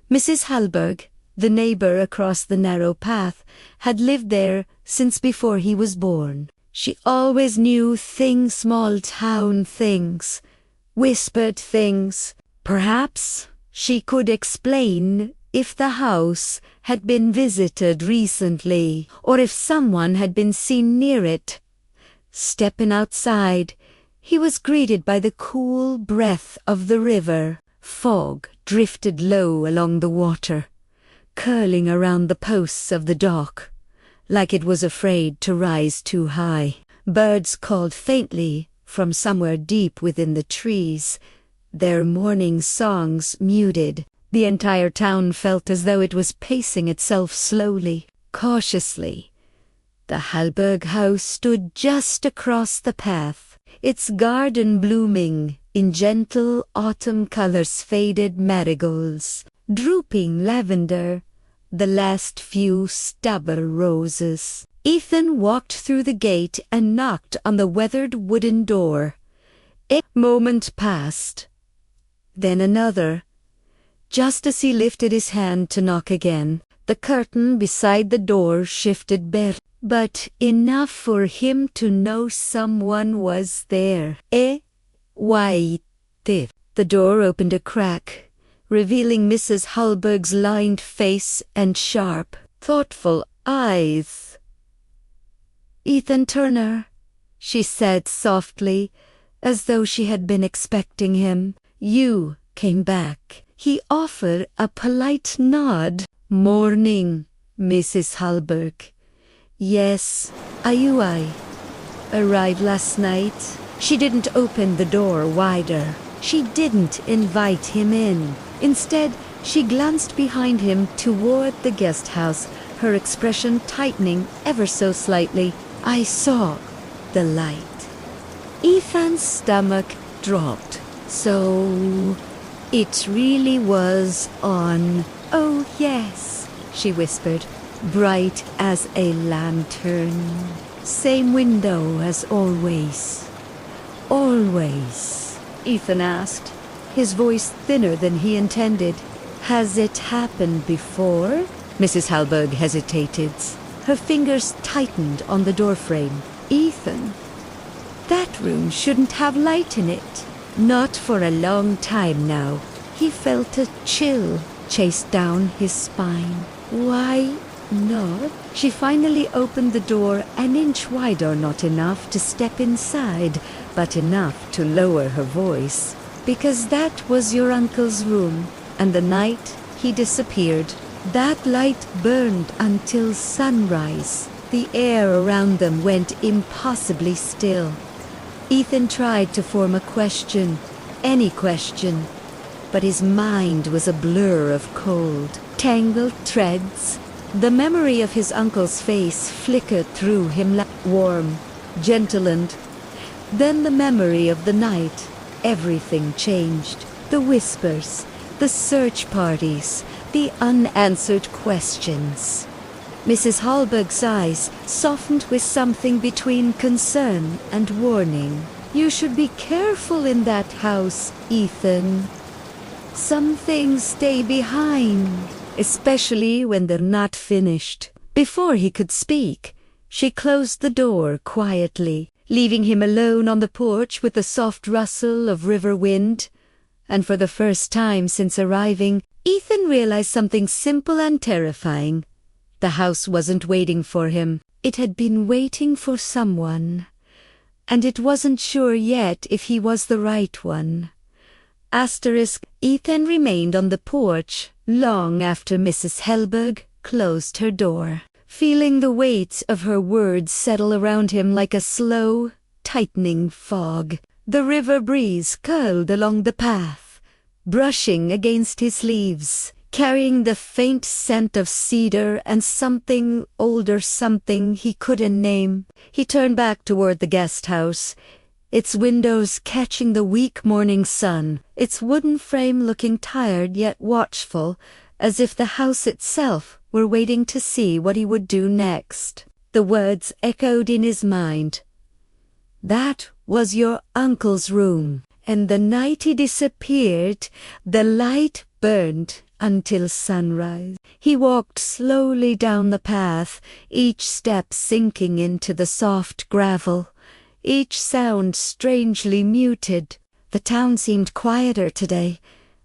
Mrs. Hallberg, The neighbor across the narrow path had lived there since before he was born. She always knew things, small town things, whispered things. Perhaps she could explain if the house had been visited recently, or if someone had been seen near it. Stepping outside, he was greeted by the cool breath of the river. Fog drifted low along the water, curling around the posts of the dock, like it was afraid to rise too high. Birds called faintly from somewhere deep within the trees, their morning songs muted. The entire town felt as though it was pacing itself slowly, cautiously. The Hallberg house stood just across the path, its garden blooming in gentle autumn colors, faded marigolds, drooping lavender, the last few stubble roses. Ethan walked through the gate and knocked on the weathered wooden door. A moment passed, then another. Just as he lifted his hand to knock again, the curtain beside the door shifted bare, but enough for him to know someone was there. Why, the door opened a crack, revealing Mrs. Hallberg's lined face and sharp, thoughtful eyes. "Ethan Turner," she said softly, as though she had been expecting him. "You came back." He offered a polite nod. "Morning, Mrs. Hallberg." "Yes, I arrived last night." She didn't open the door wider. She didn't invite him in. Instead, she glanced behind him toward the guest house, her expression tightening ever so slightly. "I saw the light." Ethan's stomach dropped. "So it really was on." "Oh, yes," she whispered, bright as a lantern. "Same window as always." "Always?" Ethan asked, his voice thinner than he intended. "Has it happened before?" Mrs. Hallberg hesitated. Her fingers tightened on the doorframe. "Ethan, that room shouldn't have light in it." Not for a long time now. He felt a chill chase down his spine. "Why not?" She finally opened the door an inch wider, not enough to step inside, but enough to lower her voice. "Because that was your uncle's room, and the night he disappeared, that light burned until sunrise." The air around them went impossibly still. Ethan tried to form a question, any question, but his mind was a blur of cold, tangled threads. The memory of his uncle's face flickered through him like warm, gentle, and then the memory of the night. Everything changed. The whispers, the search parties, the unanswered questions. Mrs. Hallberg's eyes softened with something between concern and warning. "You should be careful in that house, Ethan. Some things stay behind, especially when they're not finished." Before he could speak, she closed the door quietly, leaving him alone on the porch with the soft rustle of river wind. And for the first time since arriving, Ethan realized something simple and terrifying. The house wasn't waiting for him. It had been waiting for someone. And it wasn't sure yet if he was the right one. Ethan remained on the porch long after Mrs. Hallberg closed her door, feeling the weight of her words settle around him like a slow, tightening fog. The river breeze curled along the path, brushing against his leaves, carrying the faint scent of cedar and something older, something he couldn't name. He turned back toward the guest house, its windows catching the weak morning sun, its wooden frame looking tired yet watchful, as if the house itself were waiting to see what he would do next. The words echoed in his mind. "That was your uncle's room, and the night he disappeared, the light burned until sunrise. He walked slowly down the path, each step sinking into the soft gravel, each sound strangely muted. The town seemed quieter today,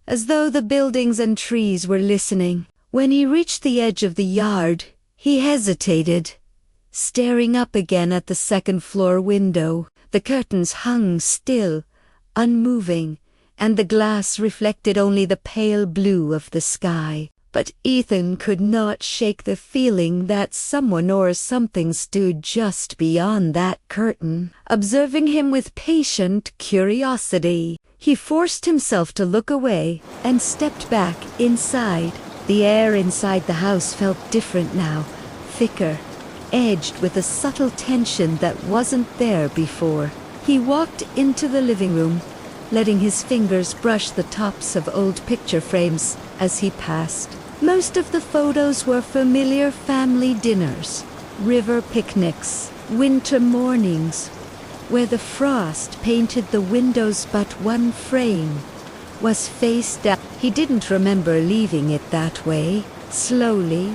as though the buildings and trees were listening. When he reached the edge of the yard, he hesitated, staring up again at the second-floor window. The curtains hung still, unmoving, and the glass reflected only the pale blue of the sky. But Ethan could not shake the feeling that someone or something stood just beyond that curtain, observing him with patient curiosity. He forced himself to look away and stepped back inside. The air inside the house felt different now, thicker, edged with a subtle tension that wasn't there before. He walked into the living room, letting his fingers brush the tops of old picture frames as he passed. Most of the photos were familiar family dinners, river picnics, winter mornings, where the frost painted the windows but one frame was face down. He didn't remember leaving it that way. Slowly,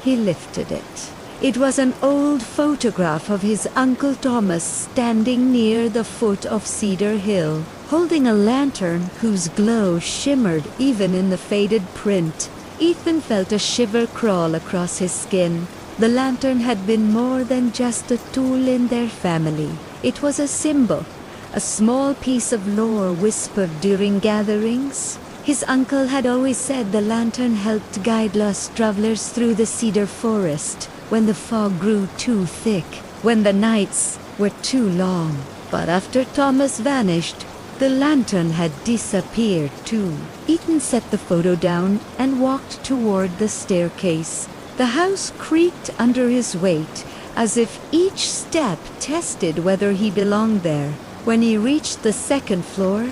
he lifted it. It was an old photograph of his Uncle Thomas standing near the foot of Cedar Hill, holding a lantern whose glow shimmered even in the faded print. Ethan felt a shiver crawl across his skin. The lantern had been more than just a tool in their family. It was a symbol, a small piece of lore whispered during gatherings. His uncle had always said the lantern helped guide lost travelers through the cedar forest when the fog grew too thick, when the nights were too long. But after Thomas vanished, the lantern had disappeared too. Ethan set the photo down and walked toward the staircase. The house creaked under his weight, as if each step tested whether he belonged there. When he reached the second floor,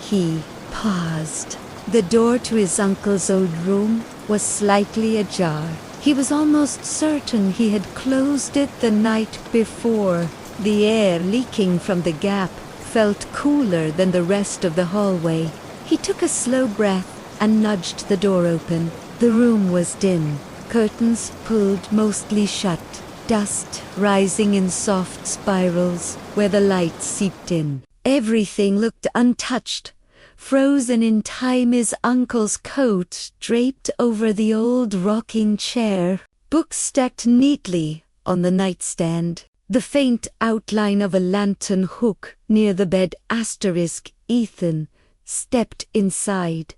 he paused. The door to his uncle's old room was slightly ajar. He was almost certain he had closed it the night before. The air leaking from the gap felt cooler than the rest of the hallway. He took a slow breath and nudged the door open. The room was dim, curtains pulled mostly shut, dust rising in soft spirals where the light seeped in. Everything looked untouched, frozen in time. His uncle's coat draped over the old rocking chair, books stacked neatly on the nightstand, the faint outline of a lantern hook near the bed. Ethan stepped inside,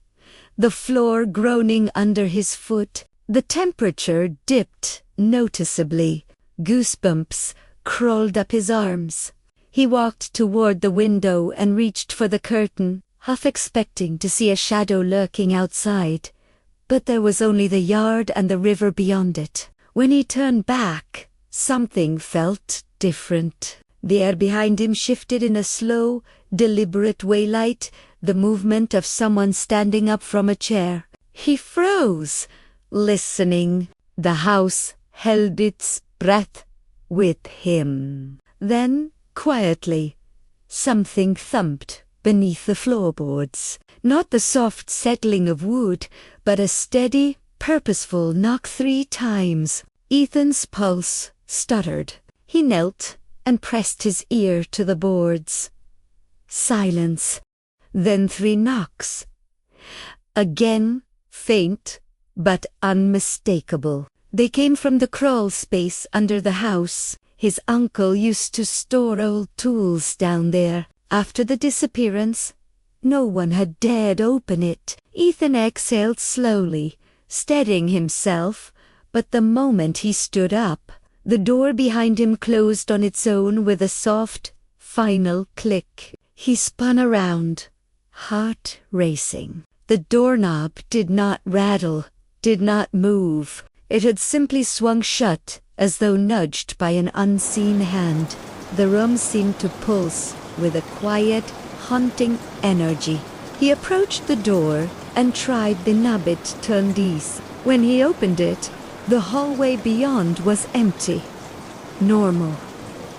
the floor groaning under his foot. The temperature dipped noticeably. Goosebumps crawled up his arms. He walked toward the window and reached for the curtain, half expecting to see a shadow lurking outside. But there was only the yard and the river beyond it. When he turned back, something felt different. The air behind him shifted in a slow, deliberate way, like the movement of someone standing up from a chair. He froze, listening. The house held its breath with him. Then, quietly, something thumped beneath the floorboards. Not the soft settling of wood, but a steady, purposeful knock 3 times. Ethan's pulse stuttered. He knelt and pressed his ear to the boards. Silence. Then 3 knocks. Again, faint, but unmistakable. They came from the crawl space under the house. His uncle used to store old tools down there. After the disappearance, no one had dared open it. Ethan exhaled slowly, steadying himself, but the moment he stood up, the door behind him closed on its own with a soft, final click. He spun around, heart racing. The doorknob did not rattle, did not move. It had simply swung shut, as though nudged by an unseen hand. The room seemed to pulse with a quiet, haunting energy. He approached the door and tried the knob. It turned east. When he opened it, the hallway beyond was empty. Normal,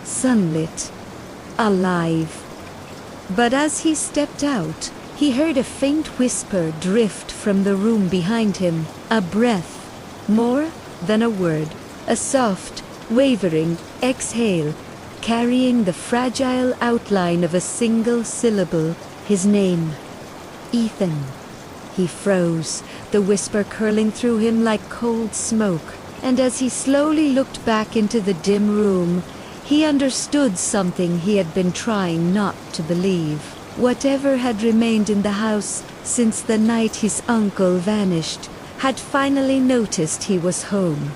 sunlit, alive. But as he stepped out, He heard a faint whisper drift from the room behind him, a breath, more than a word, a soft, wavering exhale, carrying the fragile outline of a single syllable, his name, Ethan. He froze, the whisper curling through him like cold smoke, and as he slowly looked back into the dim room, he understood something he had been trying not to believe. Whatever had remained in the house since the night his uncle vanished had finally noticed he was home.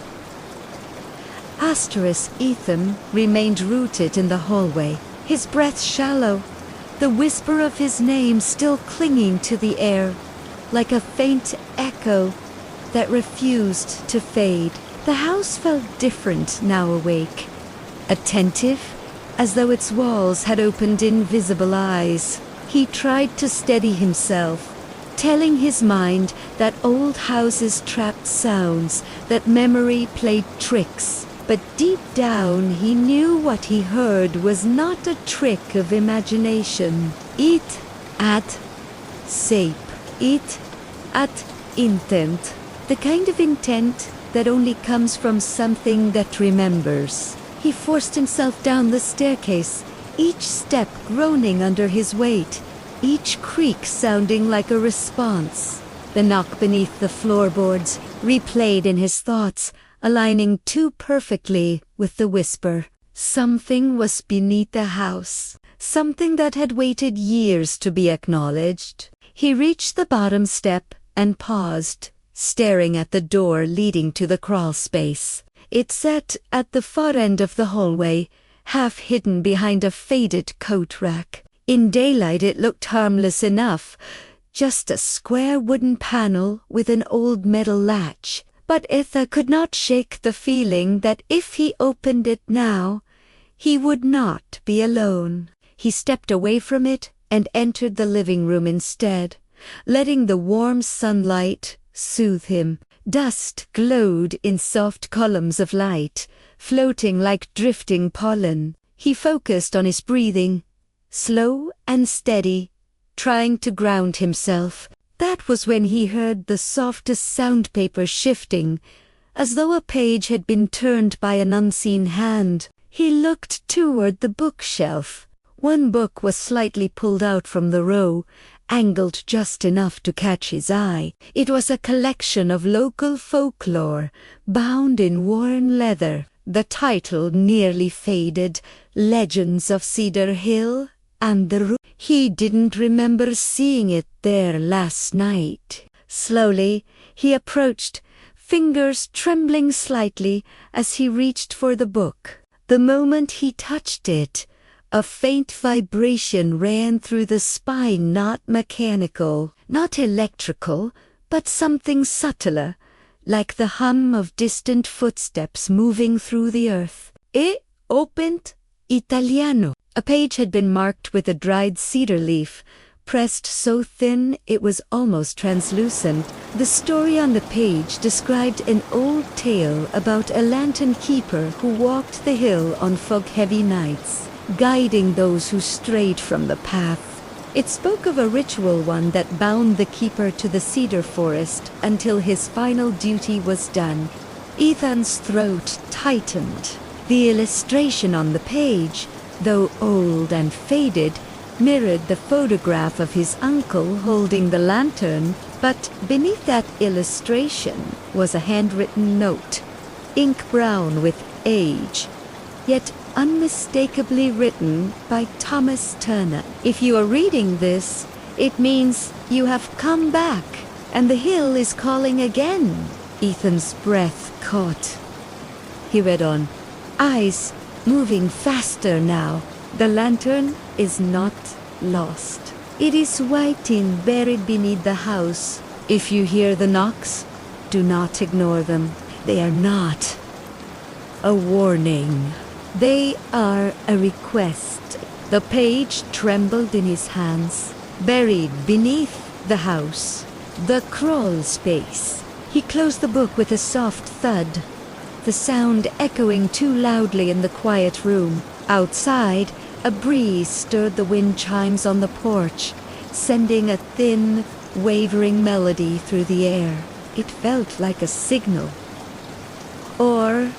Ethan remained rooted in the hallway, his breath shallow, the whisper of his name still clinging to the air, like a faint echo that refused to fade. The house felt different now awake, attentive, as though its walls had opened invisible eyes. He tried to steady himself, telling his mind that old houses trapped sounds, that memory played tricks. But deep down he knew what he heard was not a trick of imagination. It at sape. It at intent. The kind of intent that only comes from something that remembers. He forced himself down the staircase, each step groaning under his weight, each creak sounding like a response. The knock beneath the floorboards replayed in his thoughts, aligning too perfectly with the whisper. Something was beneath the house, something that had waited years to be acknowledged. He reached the bottom step and paused, staring at the door leading to the crawl space. It sat at the far end of the hallway, half hidden behind a faded coat rack. In daylight it looked harmless enough, just a square wooden panel with an old metal latch. But Ethan could not shake the feeling that if he opened it now, he would not be alone. He stepped away from it and entered the living room instead, letting the warm sunlight soothe him. Dust glowed in soft columns of light, floating like drifting pollen. He focused on his breathing, slow and steady, trying to ground himself. That was when he heard the softest soundpaper shifting, as though a page had been turned by an unseen hand. He looked toward the bookshelf. One book was slightly pulled out from the row, angled just enough to catch his eye. It was a collection of local folklore, bound in worn leather. The title nearly faded, Legends of Cedar Hill and the Root. He didn't remember seeing it there last night. Slowly, he approached, fingers trembling slightly as he reached for the book. The moment he touched it, a faint vibration ran through the spine, not mechanical, not electrical, but something subtler, like the hum of distant footsteps moving through the earth. It opened Italiano. A page had been marked with a dried cedar leaf, pressed so thin it was almost translucent. The story on the page described an old tale about a lantern keeper who walked the hill on fog-heavy nights, guiding those who strayed from the path. It spoke of a ritual one that bound the keeper to the cedar forest until his final duty was done. Ethan's throat tightened. The illustration on the page, though old and faded, mirrored the photograph of his uncle holding the lantern, but beneath that illustration was a handwritten note, ink brown with age, yet unmistakably written by Thomas Turner. If you are reading this, it means you have come back, and the hill is calling again. Ethan's breath caught. He read on, eyes moving faster now. The lantern is not lost. It is waiting buried beneath the house. If you hear the knocks, do not ignore them. They are not a warning. They are a request. The page trembled in his hands. Buried beneath the house. The crawl space. He closed the book with a soft thud, the sound echoing too loudly in the quiet room. Outside, a breeze stirred the wind chimes on the porch, sending a thin, wavering melody through the air. It felt like a signal, or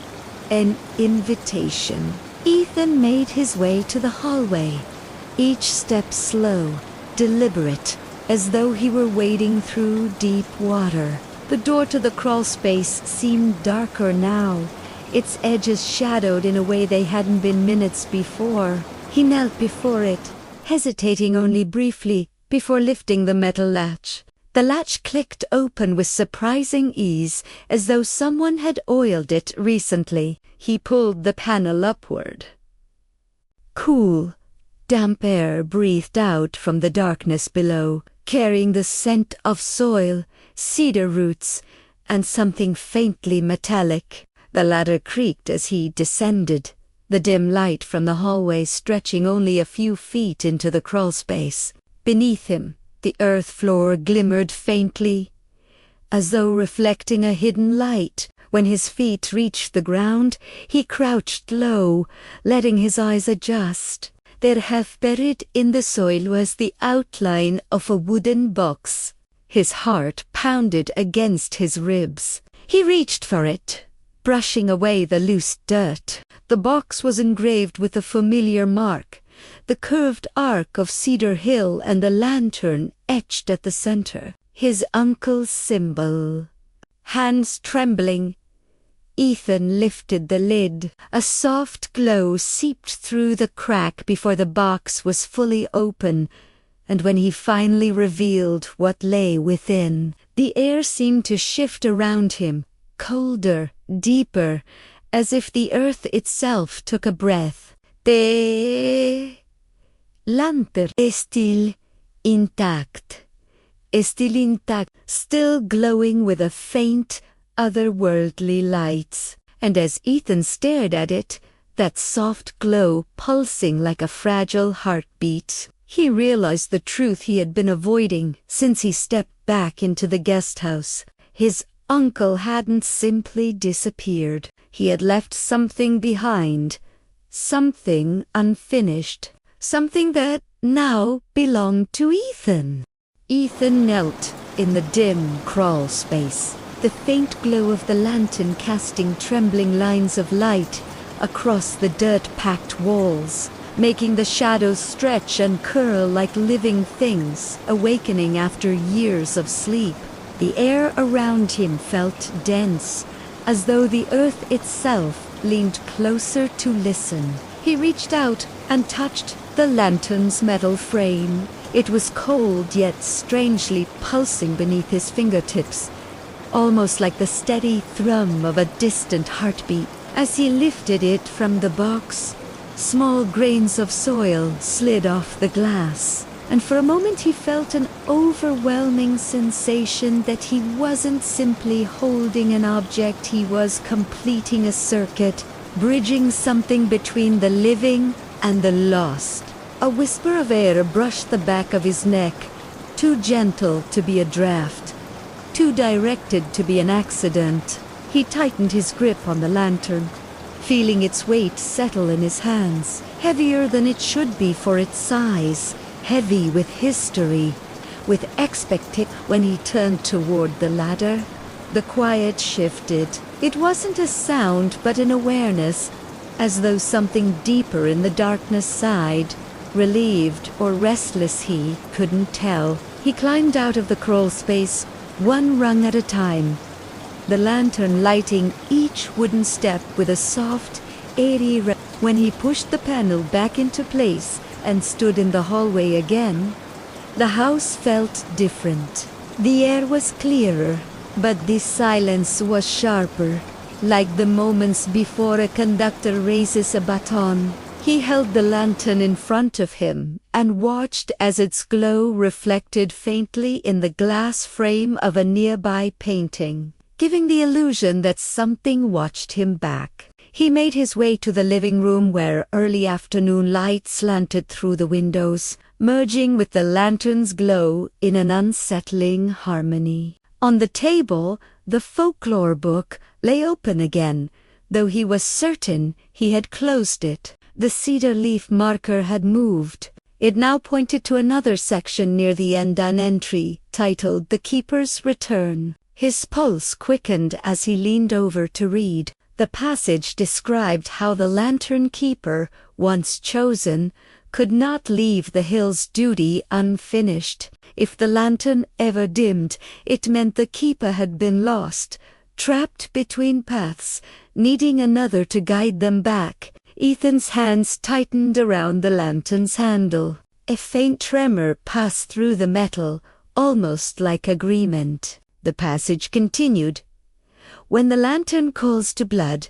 an invitation. Ethan made his way to the hallway, each step slow, deliberate, as though he were wading through deep water. The door to the crawlspace seemed darker now, its edges shadowed in a way they hadn't been minutes before. He knelt before it, hesitating only briefly before lifting the metal latch. The latch clicked open with surprising ease, as though someone had oiled it recently. He pulled the panel upward. Cool, damp air breathed out from the darkness below, carrying the scent of soil, cedar roots, and something faintly metallic. The ladder creaked as he descended, the dim light from the hallway stretching only a few feet into the crawlspace. Beneath him, the earth floor glimmered faintly, as though reflecting a hidden light. When his feet reached the ground, he crouched low, letting his eyes adjust. There, half buried in the soil, was the outline of a wooden box. His heart pounded against his ribs. He reached for it, brushing away the loose dirt. The box was engraved with a familiar mark, the curved arc of Cedar Hill and a lantern etched at the center. His uncle's symbol. Hands trembling, Ethan lifted the lid. A soft glow seeped through the crack before the box was fully open, and when he finally revealed what lay within, the air seemed to shift around him, colder, deeper, as if the earth itself took a breath. The lantern is still intact. Still glowing with a faint, otherworldly light. And as Ethan stared at it, that soft glow pulsing like a fragile heartbeat, he realized the truth he had been avoiding since he stepped back into the guest house. His uncle hadn't simply disappeared. He had left something behind, something unfinished, something that now belonged to Ethan. Ethan knelt in the dim crawl space, the faint glow of the lantern casting trembling lines of light across the dirt-packed walls, making the shadows stretch and curl like living things awakening after years of sleep. The air around him felt dense, as though the earth itself leaned closer to listen. He reached out and touched the lantern's metal frame. It was cold yet strangely pulsing beneath his fingertips, almost like the steady thrum of a distant heartbeat. As he lifted it from the box, small grains of soil slid off the glass, and for a moment he felt an overwhelming sensation that he wasn't simply holding an object, he was completing a circuit, bridging something between the living and the lost. A whisper of air brushed the back of his neck, too gentle to be a draft, too directed to be an accident. He tightened his grip on the lantern, feeling its weight settle in his hands, heavier than it should be for its size, heavy with history, with expectation. When he turned toward the ladder, the quiet shifted. It wasn't a sound but an awareness, as though something deeper in the darkness sighed, relieved or restless, he couldn't tell. He climbed out of the crawl space, one rung at a time, the lantern lighting each wooden step with a soft, airy When he pushed the panel back into place and stood in the hallway again, the house felt different. The air was clearer, but the silence was sharper, like the moments before a conductor raises a baton. He held the lantern in front of him and watched as its glow reflected faintly in the glass frame of a nearby painting, giving the illusion that something watched him back. He made his way to the living room where early afternoon light slanted through the windows, merging with the lantern's glow in an unsettling harmony. On the table, the folklore book lay open again, though he was certain he had closed it. The cedar leaf marker had moved, It now pointed to another section near the end, an entry titled "The Keeper's Return." His pulse quickened as he leaned over to read. The passage described how the lantern keeper, once chosen, could not leave the hill's duty unfinished. If the lantern ever dimmed, it meant the keeper had been lost, trapped between paths, needing another to guide them back. Ethan's hands tightened around the lantern's handle. A faint tremor passed through the metal, almost like agreement. The passage continued. When the lantern calls to blood,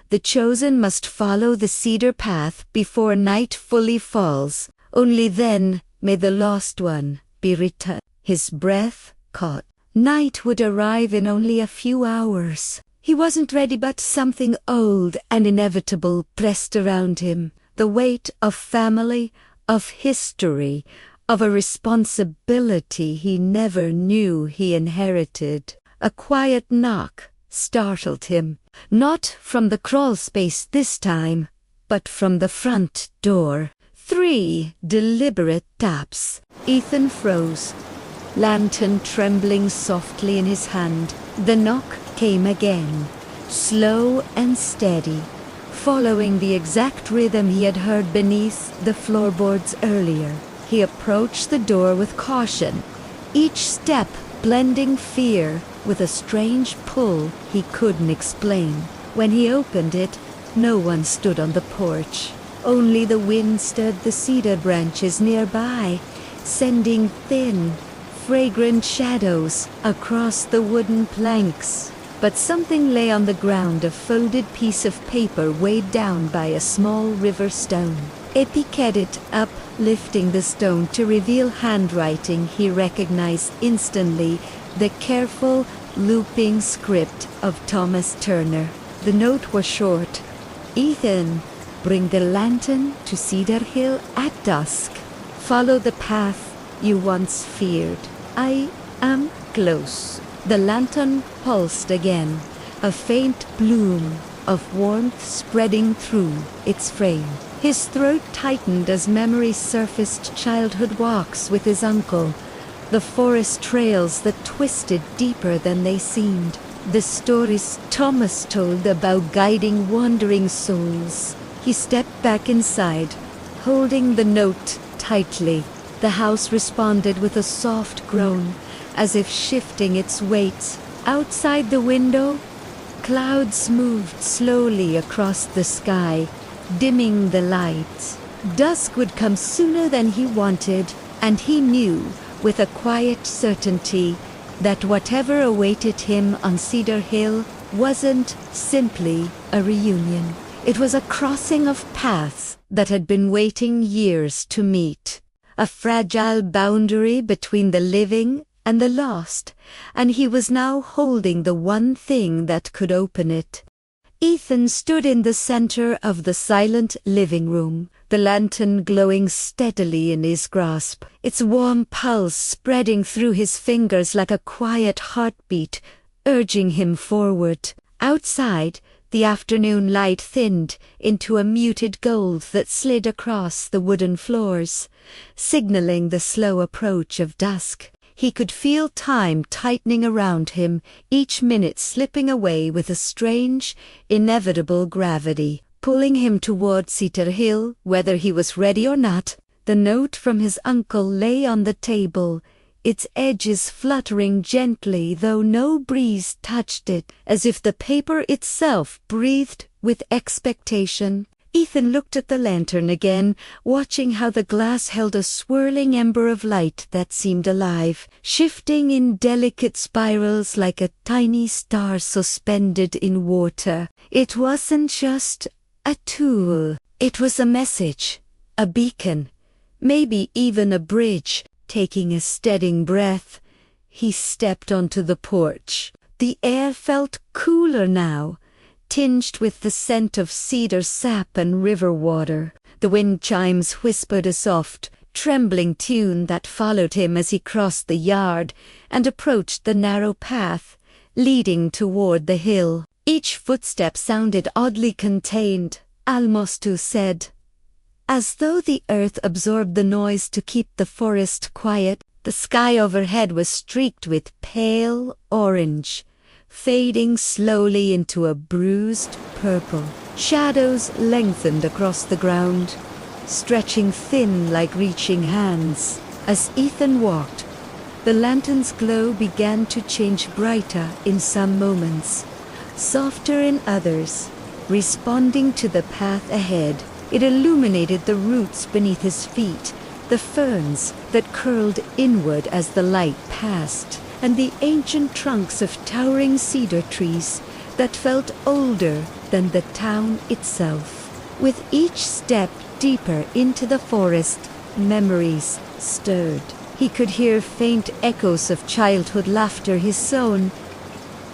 the chosen must follow the cedar path before night fully falls. Only then may the lost one be returned. His breath caught. Night would arrive in only a few hours. He wasn't ready, but something old and inevitable pressed around him. The weight of family, of history, of a responsibility he never knew he inherited. A quiet knock startled him, not from the crawl space this time, but from the front door. 3 deliberate taps. Ethan froze, lantern trembling softly in his hand. The knock came again, slow and steady, following the exact rhythm he had heard beneath the floorboards earlier. He approached the door with caution, each step blending fear with a strange pull he couldn't explain. When he opened it, no one stood on the porch. Only the wind stirred the cedar branches nearby, sending thin, fragrant shadows across the wooden planks. But something lay on the ground, a folded piece of paper weighed down by a small river stone. He picked it up, lifting the stone to reveal handwriting he recognized instantly, the careful, looping script of Thomas Turner. The note was short. Ethan, bring the lantern to Cedar Hill at dusk. Follow the path you once feared. I am close. The lantern pulsed again, a faint bloom of warmth spreading through its frame. His throat tightened as memory surfaced childhood walks with his uncle, the forest trails that twisted deeper than they seemed, the stories Thomas told about guiding wandering souls. He stepped back inside, holding the note tightly. The house responded with a soft groan, as if shifting its weight. Outside the window, clouds moved slowly across the sky, dimming the light. Dusk would come sooner than he wanted, and he knew, with a quiet certainty, that whatever awaited him on Cedar Hill wasn't simply a reunion. It was a crossing of paths that had been waiting years to meet, a fragile boundary between the living and the lost, and he was now holding the one thing that could open it. Ethan stood in the center of the silent living room, the lantern glowing steadily in his grasp, its warm pulse spreading through his fingers like a quiet heartbeat, urging him forward. Outside, the afternoon light thinned into a muted gold that slid across the wooden floors, signaling the slow approach of dusk. He could feel time tightening around him, each minute slipping away with a strange, inevitable gravity, pulling him toward Cedar Hill, whether he was ready or not. The note from his uncle lay on the table, its edges fluttering gently, though no breeze touched it, as if the paper itself breathed with expectation. Ethan looked at the lantern again, watching how the glass held a swirling ember of light that seemed alive, shifting in delicate spirals like a tiny star suspended in water. It wasn't just a tool. It was a message, a beacon, maybe even a bridge. Taking a steadying breath, he stepped onto the porch. The air felt cooler now, tinged with the scent of cedar sap and river water. The wind chimes whispered a soft, trembling tune that followed him as he crossed the yard and approached the narrow path leading toward the hill. Each footstep sounded oddly contained. Almost said, As though the earth absorbed the noise to keep the forest quiet, the sky overhead was streaked with pale orange, fading slowly into a bruised purple. Shadows lengthened across the ground, stretching thin like reaching hands. As Ethan walked, the lantern's glow began to change brighter in some moments, softer in others, responding to the path ahead. It illuminated the roots beneath his feet, the ferns that curled inward as the light passed, and the ancient trunks of towering cedar trees that felt older than the town itself. With each step deeper into the forest, memories stirred. He could hear faint echoes of childhood laughter, his own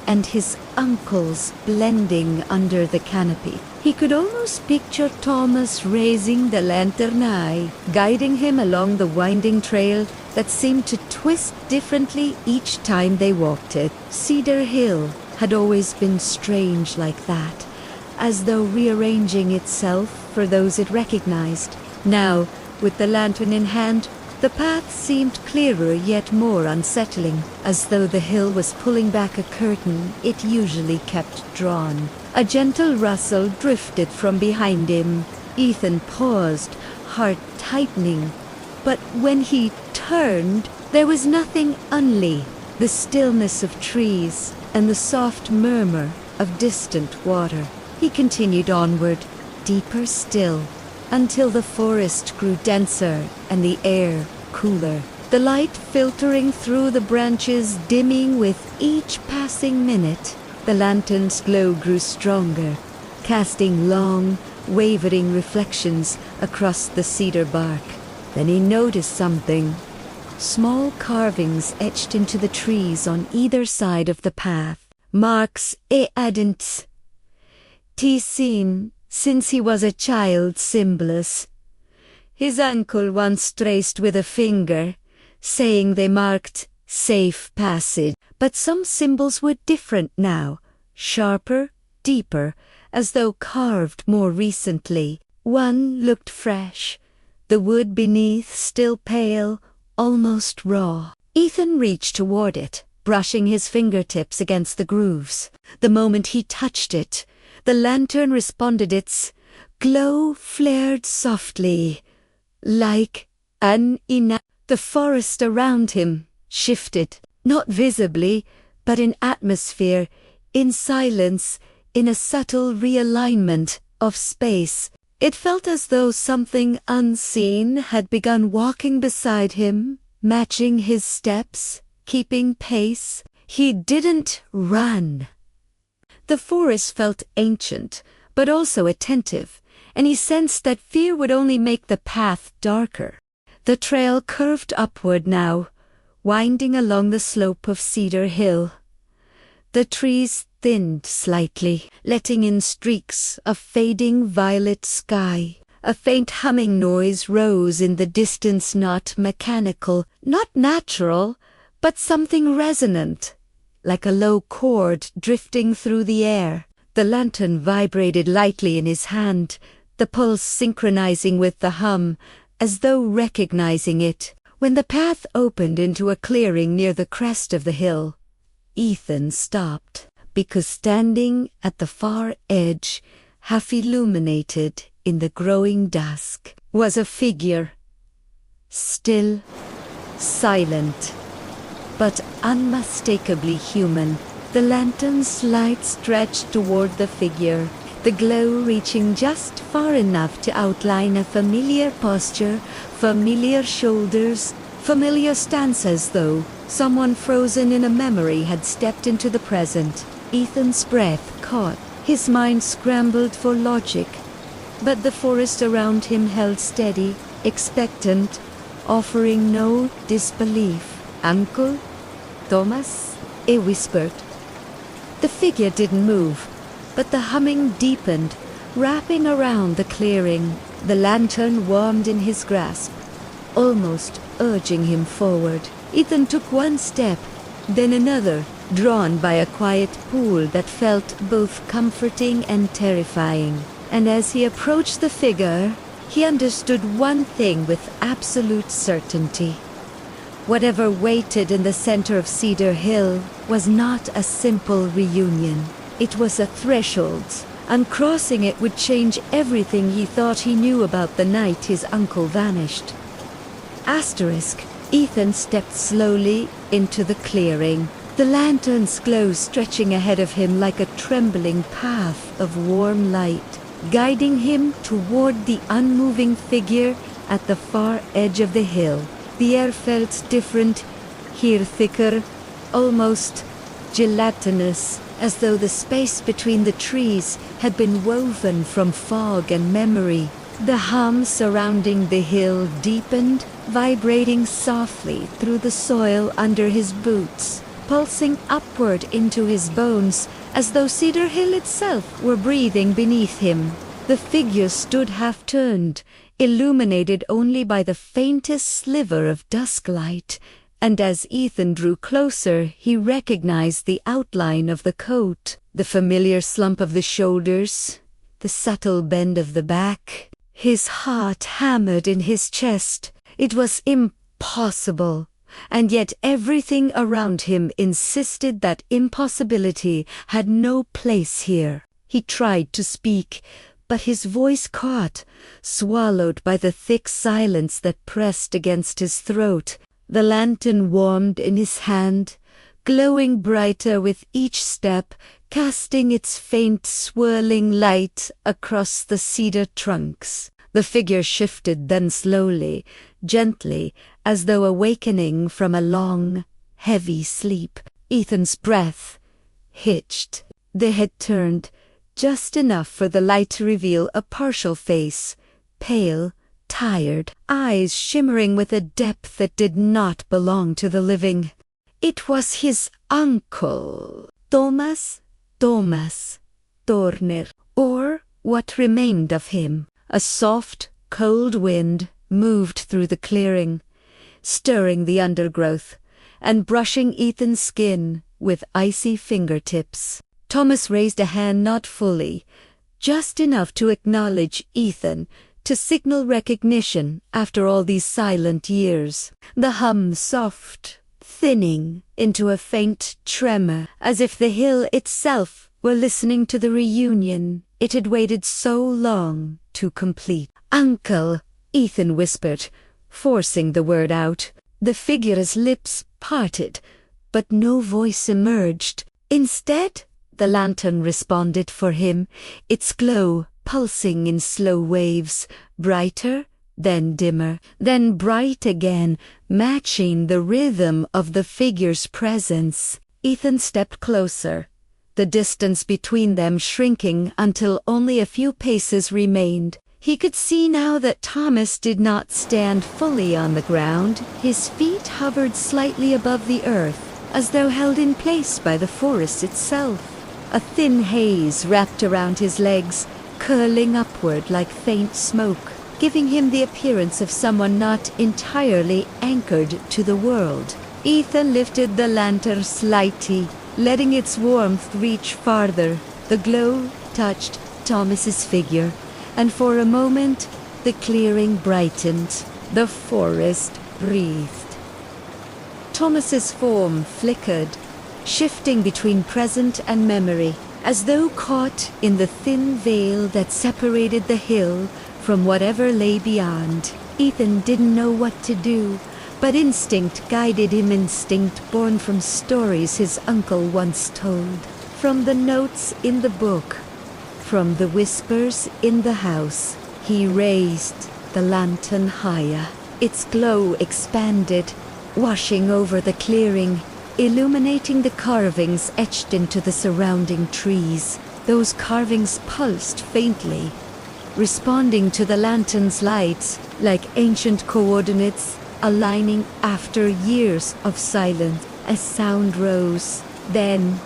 and his uncle's blending under the canopy. He could almost picture Thomas raising the lantern high, guiding him along the winding trail that seemed to twist differently each time they walked it. Cedar Hill had always been strange like that, as though rearranging itself for those it recognized. Now, with the lantern in hand, the path seemed clearer yet more unsettling, as though the hill was pulling back a curtain it usually kept drawn. A gentle rustle drifted from behind him. Ethan paused, heart tightening. But when he turned, there was nothing only the stillness of trees and the soft murmur of distant water. He continued onward, deeper still, until the forest grew denser and the air cooler. The light filtering through the branches dimming with each passing minute. The lantern's glow grew stronger, casting long, wavering reflections across the cedar bark. Then he noticed something. Small carvings etched into the trees on either side of the path. Marks he hadn't seen since he was a child, symbols his uncle once traced with a finger, saying they marked safe passage. But some symbols were different now, sharper, deeper, as though carved more recently. One looked fresh, the wood beneath still pale, almost raw. Ethan reached toward it, brushing his fingertips against the grooves. The moment he touched it, the lantern responded. Its glow flared softly, like an ina. The forest around him shifted, not visibly, but in atmosphere, in silence, in a subtle realignment of space. It felt as though something unseen had begun walking beside him, matching his steps, keeping pace. He didn't run. The forest felt ancient, but also attentive, and he sensed that fear would only make the path darker. The trail curved upward now, winding along the slope of Cedar Hill. The trees thinned slightly, letting in streaks of fading violet sky. A faint humming noise rose in the distance, not mechanical, not natural, but something resonant, like a low chord drifting through the air. The lantern vibrated lightly in his hand, the pulse synchronizing with the hum, as though recognizing it. When the path opened into a clearing near the crest of the hill, Ethan stopped, because standing at the far edge, half illuminated in the growing dusk, was a figure. Still, silent, but unmistakably human. The lantern's light stretched toward the figure, the glow reaching just far enough to outline a familiar posture, familiar shoulders, familiar stance, as though someone frozen in a memory had stepped into the present. Ethan's breath caught. His mind scrambled for logic, but the forest around him held steady, expectant, offering no disbelief. "Uncle? Thomas?" he whispered. The figure didn't move, but the humming deepened, wrapping around the clearing. The lantern warmed in his grasp, almost urging him forward. Ethan took one step, then another, drawn by a quiet pull that felt both comforting and terrifying. And as he approached the figure, He understood one thing with absolute certainty. Whatever waited in the center of Cedar Hill was not a simple reunion. It was a threshold, and crossing it would change everything he thought he knew about the night his uncle vanished. Asterisk. Ethan stepped slowly into the clearing, the lantern's glow stretching ahead of him like a trembling path of warm light, guiding him toward the unmoving figure at the far edge of the hill. The air felt different, here thicker, almost gelatinous, as though the space between the trees had been woven from fog and memory. The hum surrounding the hill deepened, vibrating softly through the soil under his boots, pulsing upward into his bones, as though Cedar Hill itself were breathing beneath him. The figure stood half-turned, illuminated only by the faintest sliver of dusk light, and as Ethan drew closer, he recognized the outline of the coat, the familiar slump of the shoulders, the subtle bend of the back. His heart hammered in his chest. It was impossible, and yet everything around him insisted that impossibility had no place here. He tried to speak, but his voice caught, swallowed by the thick silence that pressed against his throat. The lantern warmed in his hand, glowing brighter with each step, casting its faint swirling light across the cedar trunks. The figure shifted then slowly, gently, as though awakening from a long, heavy sleep. Ethan's breath hitched. The head turned, just enough for the light to reveal a partial face, pale, tired, eyes shimmering with a depth that did not belong to the living. It was his uncle, Thomas Turner, or what remained of him. A soft, cold wind moved through the clearing, stirring the undergrowth and brushing Ethan's skin with icy fingertips. Thomas raised a hand not fully, just enough to acknowledge Ethan, to signal recognition after all these silent years. The hum soft, thinning into a faint tremor, as if the hill itself were listening to the reunion it had waited so long to complete. "Uncle," Ethan whispered, forcing the word out. The figure's lips parted, but no voice emerged. Instead, the lantern responded for him, its glow pulsing in slow waves, brighter, then dimmer, then bright again, matching the rhythm of the figure's presence. Ethan stepped closer, the distance between them shrinking until only a few paces remained. He could see now that Thomas did not stand fully on the ground. His feet hovered slightly above the earth, as though held in place by the forest itself. A thin haze wrapped around his legs, curling upward like faint smoke, giving him the appearance of someone not entirely anchored to the world. Ethan lifted the lantern slightly, letting its warmth reach farther. The glow touched Thomas's figure, and for a moment the clearing brightened. The forest breathed. Thomas's form flickered, shifting between present and memory, as though caught in the thin veil that separated the hill from whatever lay beyond. Ethan didn't know what to do, but instinct guided him, instinct born from stories his uncle once told, from the notes in the book, from the whispers in the house. He raised the lantern higher. Its glow expanded, washing over the clearing, illuminating the carvings etched into the surrounding trees. Those carvings pulsed faintly, responding to the lantern's lights like ancient coordinates, aligning after years of silence. A sound rose, then,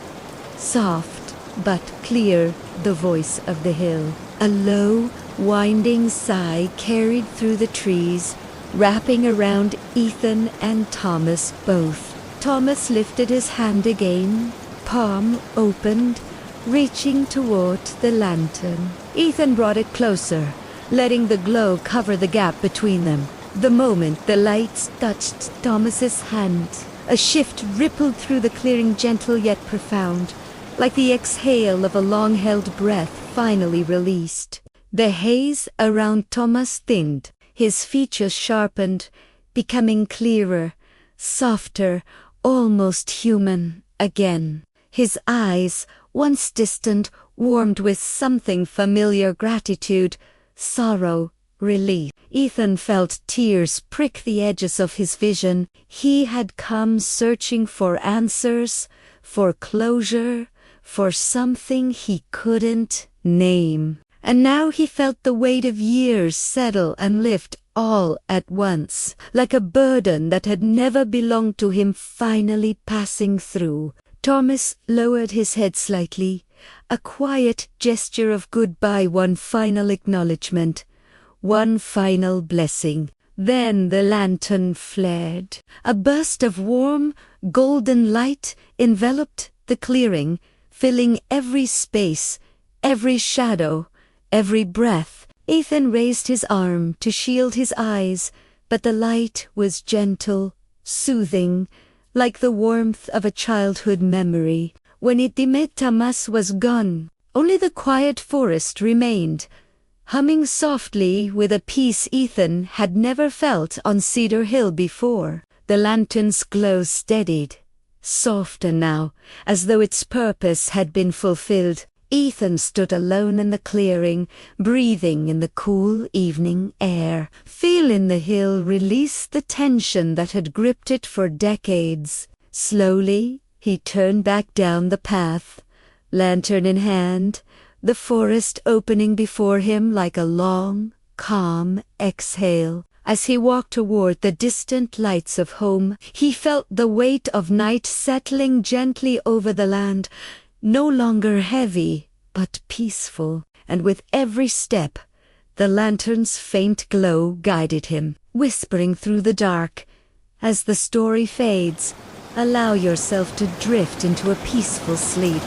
soft but clear, the voice of the hill. A low, winding sigh carried through the trees, wrapping around Ethan and Thomas both. Thomas lifted his hand again, palm opened, reaching toward the lantern. Ethan brought it closer, letting the glow cover the gap between them. The moment the lights touched Thomas's hand, a shift rippled through the clearing, gentle yet profound, like the exhale of a long-held breath finally released. The haze around Thomas thinned, his features sharpened, becoming clearer, softer, almost human again. His eyes, once distant, warmed with something familiar: gratitude, sorrow, relief. Ethan felt tears prick the edges of his vision. He had come searching for answers, for closure, for something he couldn't name. And now he felt the weight of years settle and lift all at once, like a burden that had never belonged to him finally passing through. Thomas lowered his head slightly, a quiet gesture of goodbye, one final acknowledgement, one final blessing. Then the lantern flared. A burst of warm, golden light enveloped the clearing, filling every space, every shadow, every breath. Ethan raised his arm to shield his eyes, but the light was gentle, soothing, like the warmth of a childhood memory. When it dimmed, Thomas was gone. Only the quiet forest remained, humming softly with a peace Ethan had never felt on Cedar Hill before. The lantern's glow steadied, softer now, as though its purpose had been fulfilled. Ethan stood alone in the clearing, breathing in the cool evening air, feeling the hill release the tension that had gripped it for decades. Slowly, he turned back down the path, lantern in hand, the forest opening before him like a long, calm exhale. As he walked toward the distant lights of home, he felt the weight of night settling gently over the land, no longer heavy, but peaceful. And with every step, the lantern's faint glow guided him, whispering through the dark, "As the story fades, allow yourself to drift into a peaceful sleep."